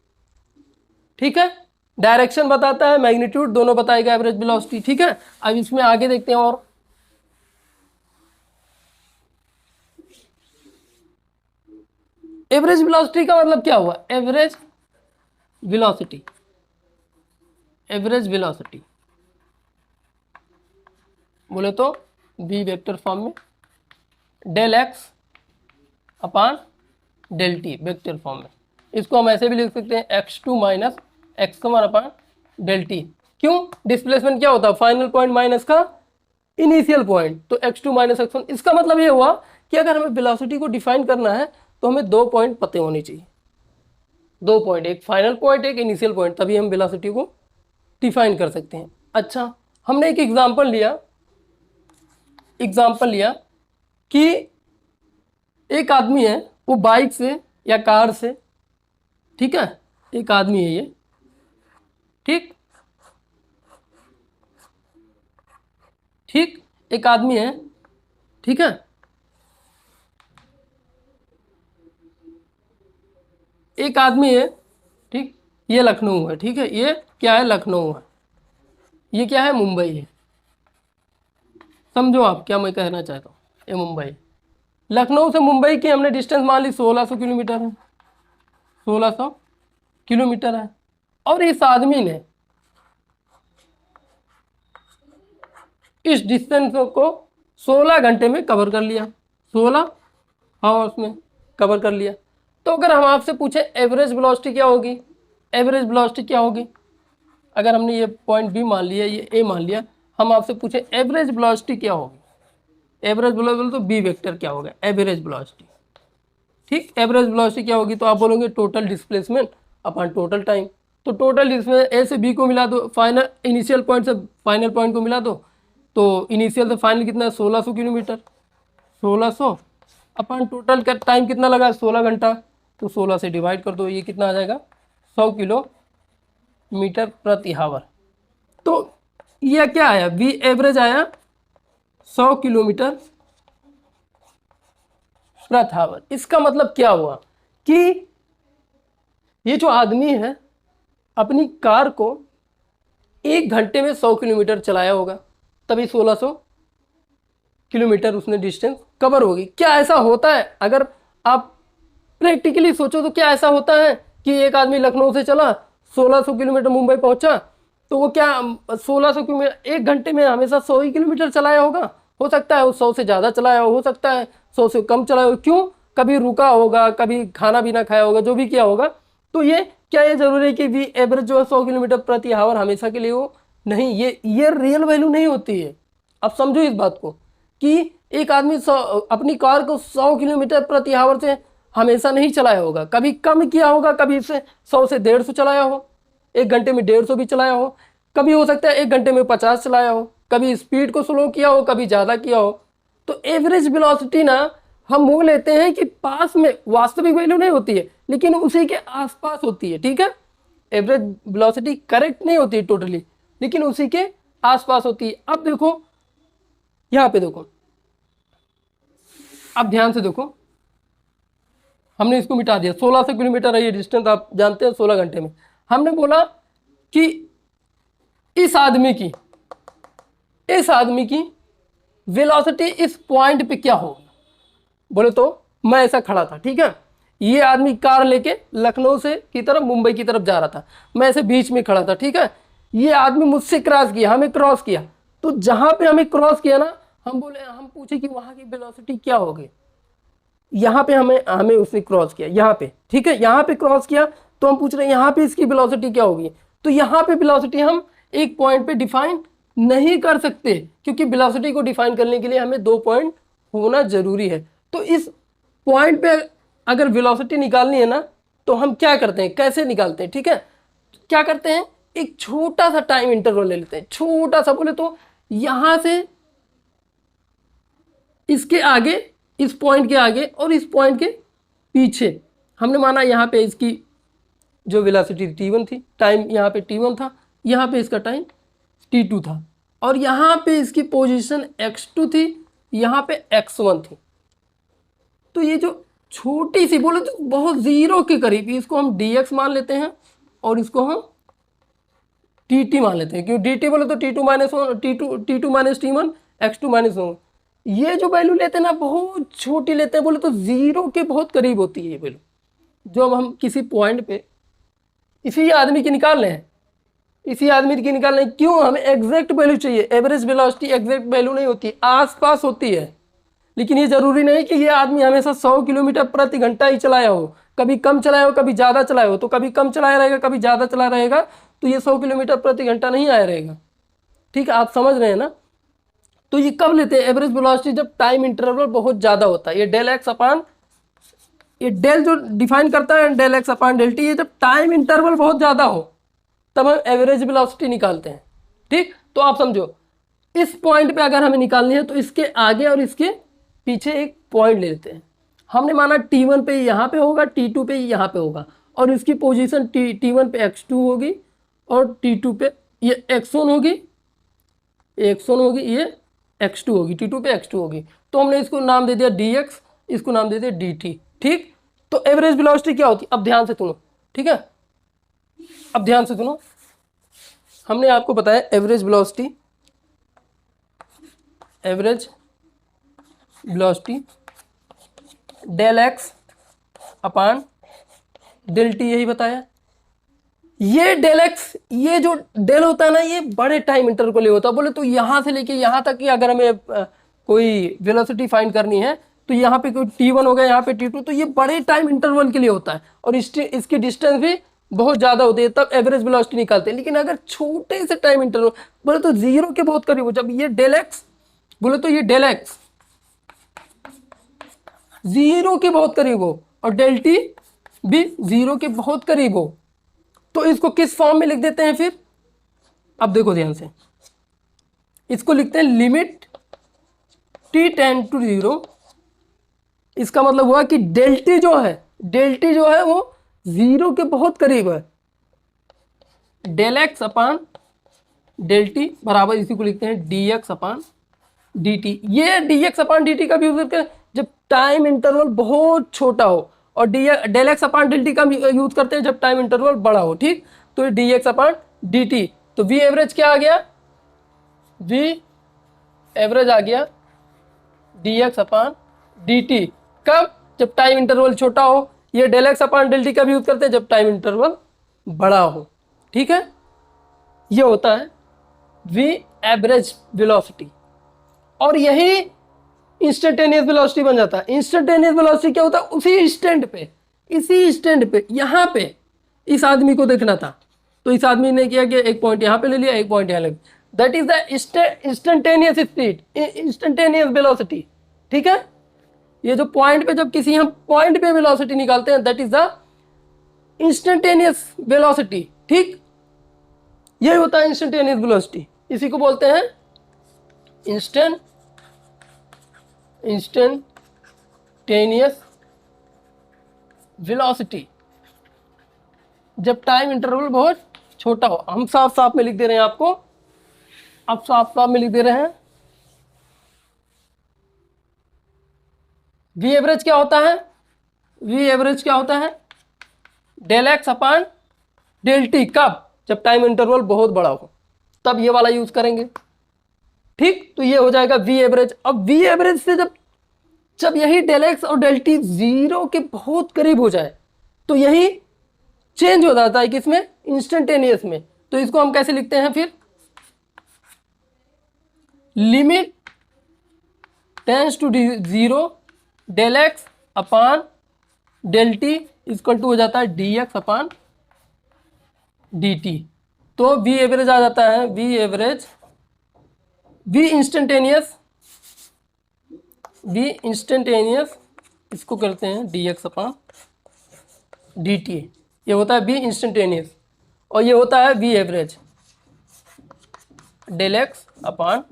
ठीक है। डायरेक्शन बताता है, मैग्नीट्यूड दोनों बताएगा एवरेज वेलोसिटी, ठीक है। अब इसमें आगे देखते हैं, और एवरेज वेलोसिटी का मतलब क्या हुआ, एवरेज वेलोसिटी, एवरेज वेलोसिटी बोले तो v वेक्टर फॉर्म में del x upon del t vector form में। इसको हम ऐसे भी लिख सकते हैं x2 minus x1 upon del t। क्यों, डिस्प्लेसमेंट क्या होता है, फाइनल पॉइंट माइनस का इनिशियल पॉइंट, तो x2 माइनस x1। इसका मतलब ये हुआ कि अगर हमें वेलोसिटी को डिफाइन करना है तो हमें 2 पॉइंट पते होने चाहिए, 2 पॉइंट, एक फाइनल पॉइंट एक इनिशियल पॉइंट, तभी हम वेलोसिटी को डिफाइन कर सकते हैं। अच्छा, हमने एक एग्जांपल लिया कि एक आदमी है, वो बाइक से या कार से, ठीक है, एक आदमी है ये, ठीक, ठीक, एक आदमी है, ठीक है, एक आदमी है, ठीक, ये लखनऊ है, ठीक है, ये क्या है, लखनऊ है, ये क्या है, मुंबई है, समझो आप क्या मैं कहना चाहता हूँ। ये मुंबई, लखनऊ से मुंबई की हमने डिस्टेंस मान ली 1600 किलोमीटर है, 1600 किलोमीटर है। और इस आदमी ने इस डिस्टेंस को 16 घंटे में कवर कर लिया, 16 आवर्स में कवर कर लिया। तो अगर हम आपसे पूछे एवरेज वेलोसिटी क्या होगी, एवरेज वेलोसिटी क्या होगी, अगर हमने ये पॉइंट बी मान लिया, ये ए मान लिया, हम आपसे पूछे एवरेज वेलोसिटी क्या होगी, एवरेज वेलोसिटी तो बी वेक्टर क्या होगा, एवरेज वेलोसिटी। ठीक, एवरेज वेलोसिटी क्या होगी, तो आप बोलोगे total displacement upon total time. तो टोटल डिस्प्लेसमेंट ए से बी को मिला दो, फाइनल इनिशियल पॉइंट से फाइनल पॉइंट को मिला दो, तो इनिशियल से फाइनल कितना है 1600 किलोमीटर, 1600 अपॉन टोटल का टाइम कितना लगा 16 घंटा, तो 16 से डिवाइड कर दो, ये कितना आ जाएगा 100 किलोमीटर प्रति आवर। तो यह क्या आया, वी एवरेज आया 100 किलोमीटर प्रति आवर। इसका मतलब क्या हुआ कि ये जो आदमी है अपनी कार को 1 घंटे में 100 किलोमीटर चलाया होगा, तभी 1600 किलोमीटर उसने डिस्टेंस कवर होगी। क्या ऐसा होता है, अगर आप प्रैक्टिकली सोचो तो क्या ऐसा होता है कि एक आदमी लखनऊ से चला 1600 किलोमीटर मुंबई पहुंचा, तो वो क्या 1600 किलोमीटर 1 घंटे में हमेशा 100 ही किलोमीटर चलाया होगा? हो सकता है वो 100 से ज़्यादा चलाया हो सकता है 100 से कम चलाया हो। क्यों? कभी रुका होगा, कभी खाना भी ना खाया होगा, जो भी किया होगा। तो ये क्या ये जरूरी है कि वी एवरेज जो है 100 किलोमीटर प्रति आवर हमेशा के लिए हो? नहीं, ये रियल वैल्यू नहीं होती है। अब समझो इस बात को कि एक आदमी अपनी कार को 100 किलोमीटर प्रति आवर से हमेशा नहीं चलाया होगा, कभी कम किया होगा, कभी इसे 100 से 150 चलाया हो, 1 घंटे में 150 भी चलाया हो, कभी हो सकता है 1 घंटे में 50 चलाया हो, कभी स्पीड को स्लो किया हो, कभी ज़्यादा किया हो। तो एवरेज वेलोसिटी ना हम मोल लेते हैं कि पास में वास्तविक वैल्यू नहीं होती है, लेकिन उसी के आसपास होती है। ठीक है, एवरेज वेलोसिटी करेक्ट नहीं होती टोटली, लेकिन उसी के आसपास होती है। अब देखो यहाँ पे देखो, अब ध्यान से देखो, हमने इसको मिटा दिया, 1600 किलोमीटर है ये डिस्टेंस, आप जानते हैं 16 घंटे में। हमने बोला कि इस आदमी की वेलोसिटी इस पॉइंट पे क्या होगी। बोले तो मैं ऐसा खड़ा था, ठीक है, ये आदमी कार लेके लखनऊ से की तरफ मुंबई की तरफ जा रहा था, मैं ऐसे बीच में खड़ा था, ठीक है, ये आदमी मुझसे क्रॉस किया, हमें क्रॉस किया। तो जहां पे हमें क्रॉस किया ना, हम पूछे कि वहां की वेलोसिटी क्या होगी। यहाँ पे हमें उसने क्रॉस किया, यहाँ पे, ठीक है, यहाँ पे क्रॉस किया, तो हम पूछ रहे हैं यहाँ पे इसकी वेलोसिटी क्या होगी। तो यहाँ पे वेलोसिटी हम एक पॉइंट पे डिफाइन नहीं कर सकते, क्योंकि वेलोसिटी को डिफाइन करने के लिए हमें 2 पॉइंट होना जरूरी है। तो इस पॉइंट पे अगर वेलोसिटी निकालनी है ना, तो हम क्या करते हैं, कैसे निकालते हैं, ठीक है, क्या करते हैं, एक छोटा सा टाइम इंटरवल ले लेते हैं, छोटा सा, बोले तो यहां से इसके आगे, इस पॉइंट के आगे और इस पॉइंट के पीछे हमने माना यहाँ पे इसकी जो वेलोसिटी t1 थी, टाइम यहाँ पे t1 था, यहाँ पे इसका टाइम t2 था, और यहाँ पे इसकी पोजीशन x2 थी, यहाँ पे x1 थी। तो ये जो छोटी सी, बोले तो बहुत जीरो के करीब, इसको हम dx मान लेते हैं और इसको हम dt मान लेते हैं। क्यों dt बोले तो t2 minus t2 minus t1 x2 minus 1। ये जो वैल्यू लेते हैं ना बहुत छोटी लेते हैं, बोले तो जीरो के बहुत करीब होती है ये वैल्यू। जो अब हम किसी पॉइंट पे इसी आदमी की निकाल रहे हैं, इसी आदमी की निकाल रहे हैं, क्यों, हमें एग्जैक्ट वैल्यू चाहिए। एवरेज वेलोसिटी एग्जैक्ट वैल्यू नहीं होती, आसपास होती है। लेकिन ये जरूरी नहीं कि ये आदमी हमेशा 100 किलोमीटर प्रति घंटा ही चलाया हो, कभी कम चलाया हो, कभी ज़्यादा चलाया हो। तो कभी कम चलाया रहेगा, कभी ज़्यादा चला रहेगा, तो ये 100 किलोमीटर प्रति घंटा नहीं आया रहेगा। ठीक है, आप समझ रहे हैं ना। तो ये कब लेते हैं एवरेज वेलोसिटी, जब टाइम इंटरवल बहुत ज़्यादा होता है। ये डेल एक्स अपान, ये डेल जो डिफाइन करता है del x upon del t, ये जब टाइम इंटरवल बहुत ज़्यादा हो तब हम एवरेज वेलोसिटी निकालते हैं। ठीक, तो आप समझो इस पॉइंट पे अगर हमें निकालनी है तो इसके आगे और इसके पीछे एक पॉइंट ले लेते हैं। हमने माना t1 पे यहाँ पे होगा, t2 पे यहाँ पे होगा, और इसकी पोजीशन t1 पे x2 होगी और t2 पे ये x1 होगी, ये x2 होगी, t2 पे x2 होगी। तो हमने इसको नाम दे दिया dx, इसको नाम दे दिया dt। ठीक, तो एवरेज वेलोसिटी क्या होती है, अब ध्यान से सुनो, ठीक है, अब ध्यान से सुनो। हमने आपको बताया average velocity average velocity del x upon del t, यही बताया। ये डेल एक्स, ये जो डेल होता है ना, ये बड़े टाइम इंटरवल के लिए होता है। बोले तो यहाँ से लेके यहाँ तक कि अगर हमें कोई वेलोसिटी फाइंड करनी है तो यहाँ पे कोई t1 हो गया, यहाँ पे t2, तो ये बड़े टाइम इंटरवल के लिए होता है और इसकी डिस्टेंस भी बहुत ज़्यादा होती है, तब एवरेज वेलोसिटी निकालते हैं। लेकिन अगर छोटे से टाइम इंटरवल, बोले तो जीरो के बहुत करीब हो, जब ये डेल एक्स, बोले तो ये डेल एक्स जीरो के बहुत करीब हो और डेल टी भी जीरो के बहुत करीब हो, तो इसको किस फॉर्म में लिख देते हैं फिर? अब देखो ध्यान से, इसको लिखते हैं limit t tend to zero. इसका मतलब हुआ कि डेल टी जो है वो जीरो के बहुत करीब है। Del x upon del t बराबर इसी को लिखते हैं d x upon D t. ये d x upon D t का भी यूज करते हैं जब टाइम इंटरवल बहुत छोटा हो, और del x upon del t का यूज करते हैं जब टाइम इंटरवल बड़ा हो। ठीक, तो ये d x upon D T, तो वी एवरेज क्या आ गया? वी एवरेज आ गया d x upon D t. कब? जब टाइम इंटरवल छोटा हो। ये del x upon del t का भी यूज करते हैं जब टाइम इंटरवल बड़ा हो। ठीक है, ये होता है वी एवरेज वेलोसिटी, और यही इंस्टेंटेनियस वेलोसिटी बन जाता है। इंस्टेंटेनियस वेलोसिटी क्या होता है? उसी इंस्टेंट पे यहाँ पे इस आदमी को देखना था, तो इस आदमी ने किया कि एक पॉइंट यहाँ पे ले लिया, एक पॉइंट यहाँ ले लिया। That is the instantaneous speed, instantaneous velocity. ठीक है, ये जो पॉइंट पे, जब किसी हम पॉइंट पे वेलोसिटी निकालते हैं, that is the instantaneous velocity. ठीक, यही होता है इंस्टेंटेनियस वेलोसिटी, इसी को बोलते हैं इंस्टेंटेनियस वेलोसिटी, जब टाइम इंटरवल बहुत छोटा हो। हम साफ साफ में लिख दे रहे हैं आपको, अब साफ साफ में लिख दे रहे हैं। वी एवरेज क्या होता है? वी एवरेज क्या होता है? Del x upon del t. कब? जब टाइम इंटरवल बहुत बड़ा हो, तब ये वाला यूज करेंगे। ठीक, तो ये हो जाएगा वी एवरेज। अब वी एवरेज से जब यही डेल एक्स और डेल टी जीरो के बहुत करीब हो जाए, तो यही चेंज हो जाता है किसमें? इंस्टेंटेनियस में। तो इसको हम कैसे लिखते हैं फिर? Limit tends to zero del x upon del t equal to हो जाता है d x upon D T. तो वी एवरेज आ जाता है, वी एवरेज, वी इंस्टेंटेनियस इसको करते हैं d x upon D t. ये होता है वी इंस्टेंटेनियस, और ये होता है v average del x upon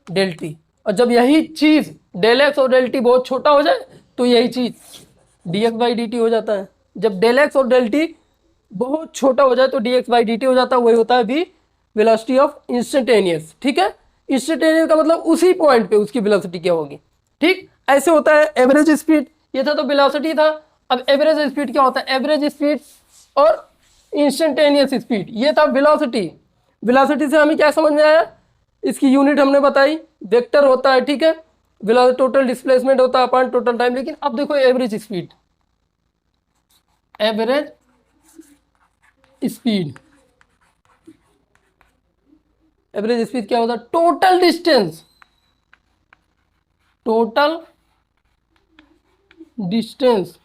del t. और जब यही चीज़ डेल एक्स और डेल टी बहुत छोटा हो जाए, तो यही चीज़ D x by D T हो जाता है। जब डेल एक्स और डेल टी बहुत छोटा हो जाए तो D x by D T हो जाता है। वही होता है वी वेलोसिटी ऑफ इंस्टेंटेनियस। ठीक है, इंस्टेंटेनियस का मतलब उसी पॉइंट पे उसकी वेलोसिटी क्या होगी। ठीक, ऐसे होता है एवरेज स्पीड। ये था तो वेलोसिटी था, अब एवरेज स्पीड क्या होता है? एवरेज स्पीड और इंस्टेंटेनियस स्पीड, ये था वेलोसिटी। वेलोसिटी से हमें क्या समझ में आया? इसकी यूनिट हमने बताई, वेक्टर होता है। ठीक है, वेलोसिटी टोटल डिस्प्लेसमेंट होता है अपॉन टोटल टाइम। लेकिन अब देखो average speed, average speed, average speed क्या होता है? Total distance, total distance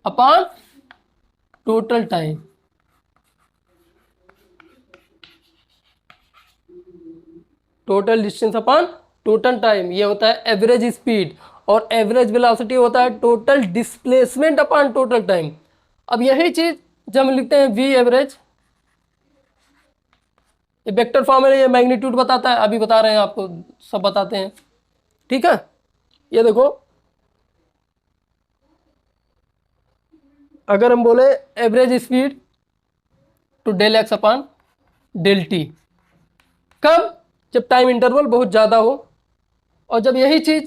upon total time. Total distance upon total time, ये होता है एवरेज स्पीड। और एवरेज वेलोसिटी होता है total displacement upon total time. अब यही चीज जब हम लिखते हैं वी एवरेज, ये वेक्टर फॉर्म है, ये मैग्नीट्यूड बताता है, अभी बता रहे हैं आपको, सब बताते हैं। ठीक है, ये देखो, अगर हम बोले average speed to del x upon del t, कब? जब टाइम इंटरवल बहुत ज़्यादा हो, और जब यही चीज़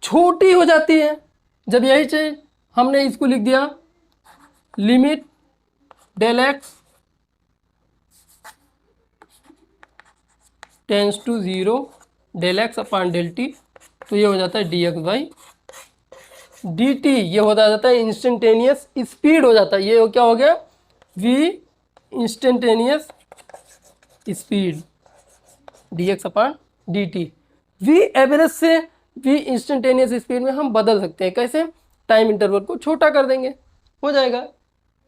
छोटी हो जाती है, जब यही चीज़ हमने इसको लिख दिया limit del x tends to zero del x upon del t, तो ये हो जाता है d x by D t. ये हो जाता है इंस्टेंटेनियस स्पीड हो जाता है। ये क्या हो गया, v instantaneous speed d x upon D t. V average से वी इंस्टेंटेनियस स्पीड में हम बदल सकते हैं। कैसे, टाइम इंटरवल को छोटा कर देंगे, हो जाएगा।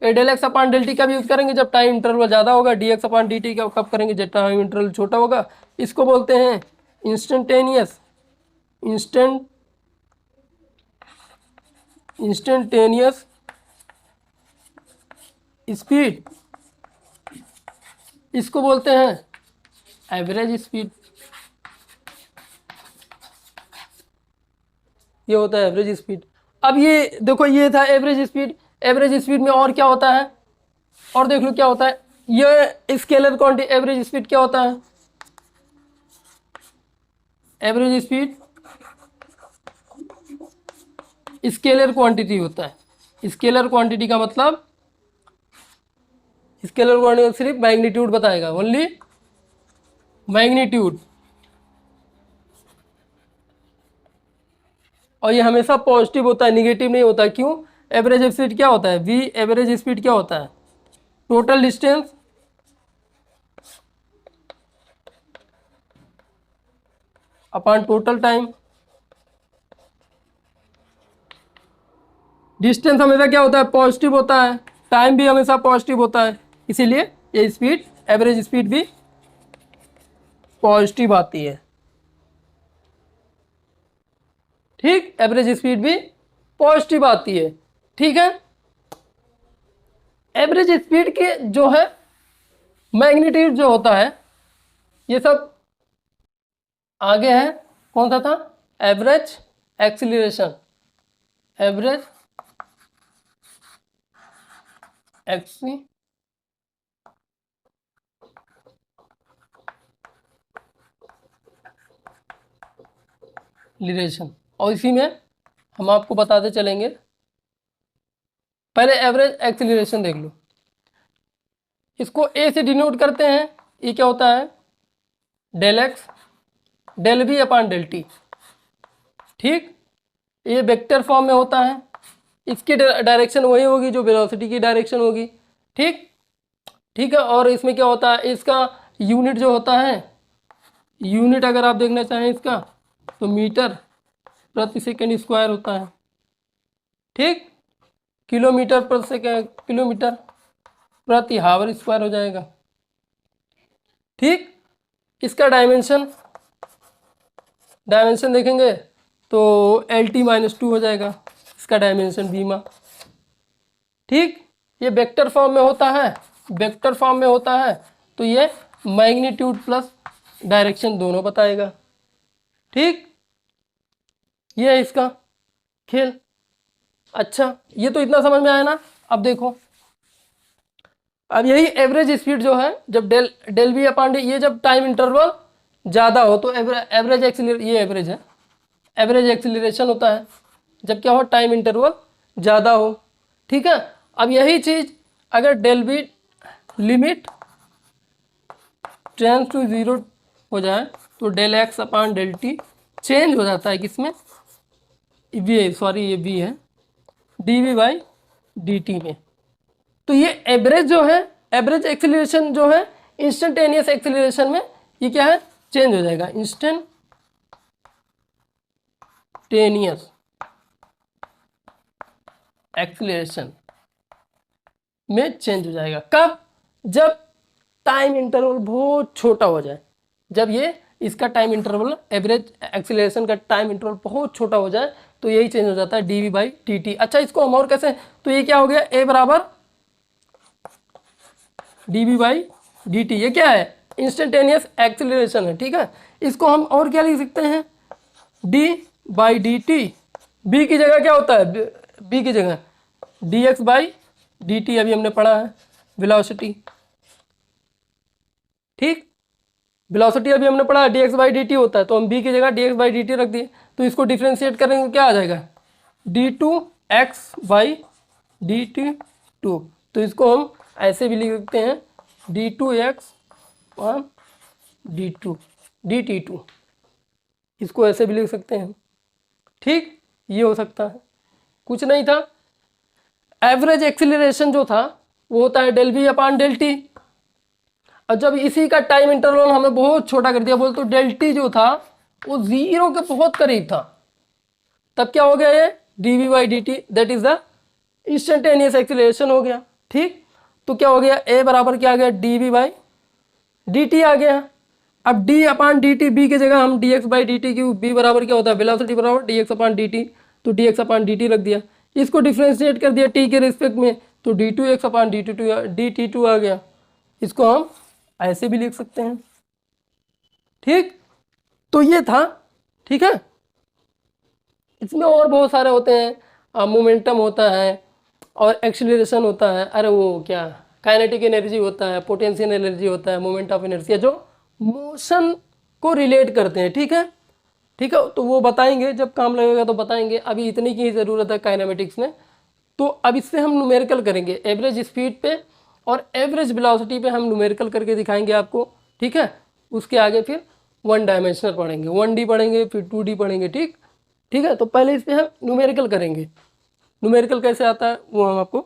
Del x upon del t का भी यूज़ करेंगे जब टाइम इंटरवल ज़्यादा होगा, d x upon D t का कब करेंगे जब टाइम इंटरवल छोटा होगा। इसको बोलते हैं इंस्टेंटेनियस स्पीड, इसको बोलते हैं एवरेज स्पीड। ये होता है एवरेज स्पीड। अब ये देखो, ये था एवरेज स्पीड। एवरेज स्पीड में और क्या होता है, और देख लो क्या होता है। ये स्केलर क्वांटिटी एवरेज स्पीड क्या होता है, एवरेज स्पीड स्केलर क्वांटिटी होता है। स्केलर क्वांटिटी का मतलब, स्केलर क्वांटिटी सिर्फ मैग्नीट्यूड बताएगा, ओनली मैग्नीट्यूड। और ये हमेशा पॉजिटिव होता है, निगेटिव नहीं होता। क्यों, एवरेज स्पीड क्या होता है, वी एवरेज स्पीड क्या होता है, total distance upon total time. Distance हमेशा क्या होता है, पॉजिटिव होता है, टाइम भी हमेशा पॉजिटिव होता है, इसीलिए ये स्पीड एवरेज स्पीड भी पॉजिटिव आती है। ठीक, एवरेज स्पीड भी पॉजिटिव आती है। ठीक है, एवरेज स्पीड के जो है मैग्नीट्यूड जो होता है, ये सब आगे है। कौन सा था, एवरेज एक्सीलरेशन, एवरेज एक्सीलरेशन। और इसी में हम आपको बताते चलेंगे। पहले एवरेज एक्सीलरेशन देख लो, इसको ए से डिनोट करते हैं। ये क्या होता है, del x del v upon del t. ठीक, ये वेक्टर फॉर्म में होता है, इसकी डायरेक्शन वही होगी जो वेलोसिटी की डायरेक्शन होगी। ठीक ठीक है, और इसमें क्या होता है, इसका यूनिट जो होता है, यूनिट अगर आप देखना चाहें इसका, तो मीटर प्रति सेकंड स्क्वायर होता है। ठीक, किलोमीटर प्रति सेकंड, किलोमीटर प्रति हावर स्क्वायर हो जाएगा। ठीक, इसका डायमेंशन देखेंगे तो LT-2 हो जाएगा इसका डायमेंशन बीमा। ठीक, ये वेक्टर फॉर्म में होता है, वेक्टर फॉर्म में होता है, तो ये मैग्नीट्यूड प्लस डायरेक्शन दोनों बताएगा। ठीक, ये है इसका खेल। अच्छा, ये तो इतना समझ में आया ना। अब देखो, अब यही एवरेज स्पीड जो है, जब डेल वी अपान डी, ये जब टाइम इंटरवल ज़्यादा हो तो एवरेज एक्सीलरेशन, ये एवरेज है, एवरेज एक्सीलरेशन होता है जब क्या हो, टाइम इंटरवल ज़्यादा हो। ठीक है, अब यही चीज़ अगर del v limit tends to 0 हो जाए तो del x upon del t change हो जाता है किसमें, ये वी है d we by D t में। तो ये एवरेज जो है, एवरेज एक्सीलरेशन जो है इंस्टेंटेनियस एक्सीलरेशन में, ये क्या है, चेंज हो जाएगा। इंस्टेंटेनियस एक्सीलरेशन में चेंज हो जाएगा। कब, जब टाइम इंटरवल बहुत छोटा हो जाए, जब ये इसका टाइम इंटरवल, एवरेज एक्सीलरेशन का टाइम इंटरवल बहुत छोटा हो जाए, तो यही चेंज हो जाता है d we by t t. अच्छा, इसको हम और कैसे, तो ये क्या हो गया, ए बराबर d we by D t. ये क्या है, इंस्टेंटेनियस एक्सीलरेशन है। ठीक है, इसको हम और क्या लिख सकते हैं, d by D T. B की जगह क्या होता है, बी की जगह d x by D t, अभी हमने पढ़ा है वेलोसिटी। ठीक, वेलोसिटी अभी हमने पढ़ा D x by D T होता है, तो हम बी की जगह d x by D T रख दिए। तो इसको डिफ्रेंशिएट करेंगे तो क्या आ जाएगा, d two x by D T two. तो इसको हम ऐसे भी लिख सकते हैं, d two x d two d T two. इसको ऐसे भी लिख सकते हैं, ठीक, ये हो सकता है, कुछ नहीं था। एवरेज एक्सीलरेशन जो था वो होता है del v upon del t. और जब इसी का टाइम इंटरवल हमें बहुत छोटा कर दिया, बोल तो डेल टी जो था वो 0 के बहुत करीब था, तब क्या हो गया ये d we by D t, that is the instantaneous acceleration हो गया, ठीक। तो क्या हो गया, ए बराबर क्या आ गया, D we by D T आ गया। अब D upon D T, B की जगह हम D x by D T क्यू, बी बराबर क्या होता है वेलोसिटी बराबर D x upon D T, तो D x upon D T रख दिया, इसको डिफ्रेंशिएट कर दिया टी के रिस्पेक्ट में, तो D two X upon D T two आ गया। इसको हम ऐसे भी लिख सकते हैं, ठीक। तो ये था, ठीक है। इसमें और बहुत सारे होते हैं, मोमेंटम होता है और एक्सीलरेशन होता है, अरे वो क्या काइनेटिक एनर्जी होता है, पोटेंशियल एनर्जी होता है, मोमेंट ऑफ इनर्शिया, जो मोशन को रिलेट करते हैं, ठीक है, ठीक है। तो वो बताएंगे जब काम लगेगा तो बताएंगे, अभी इतनी की ही ज़रूरत है काइनेमेटिक्स में। तो अब इससे हम न्यूमेरिकल करेंगे, एवरेज स्पीड पे और एवरेज वेलोसिटी पे हम न्यूमेरिकल करके दिखाएंगे आपको, ठीक है। उसके आगे फिर 1 डायमेंशनल पढ़ेंगे, 1D पढ़ेंगे, फिर 2D पढ़ेंगे, ठीक, ठीक है। तो पहले इस पर हम न्यूमेरिकल करेंगे, न्यूमेरिकल कैसे आता है वो हम आपको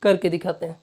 करके दिखाते हैं।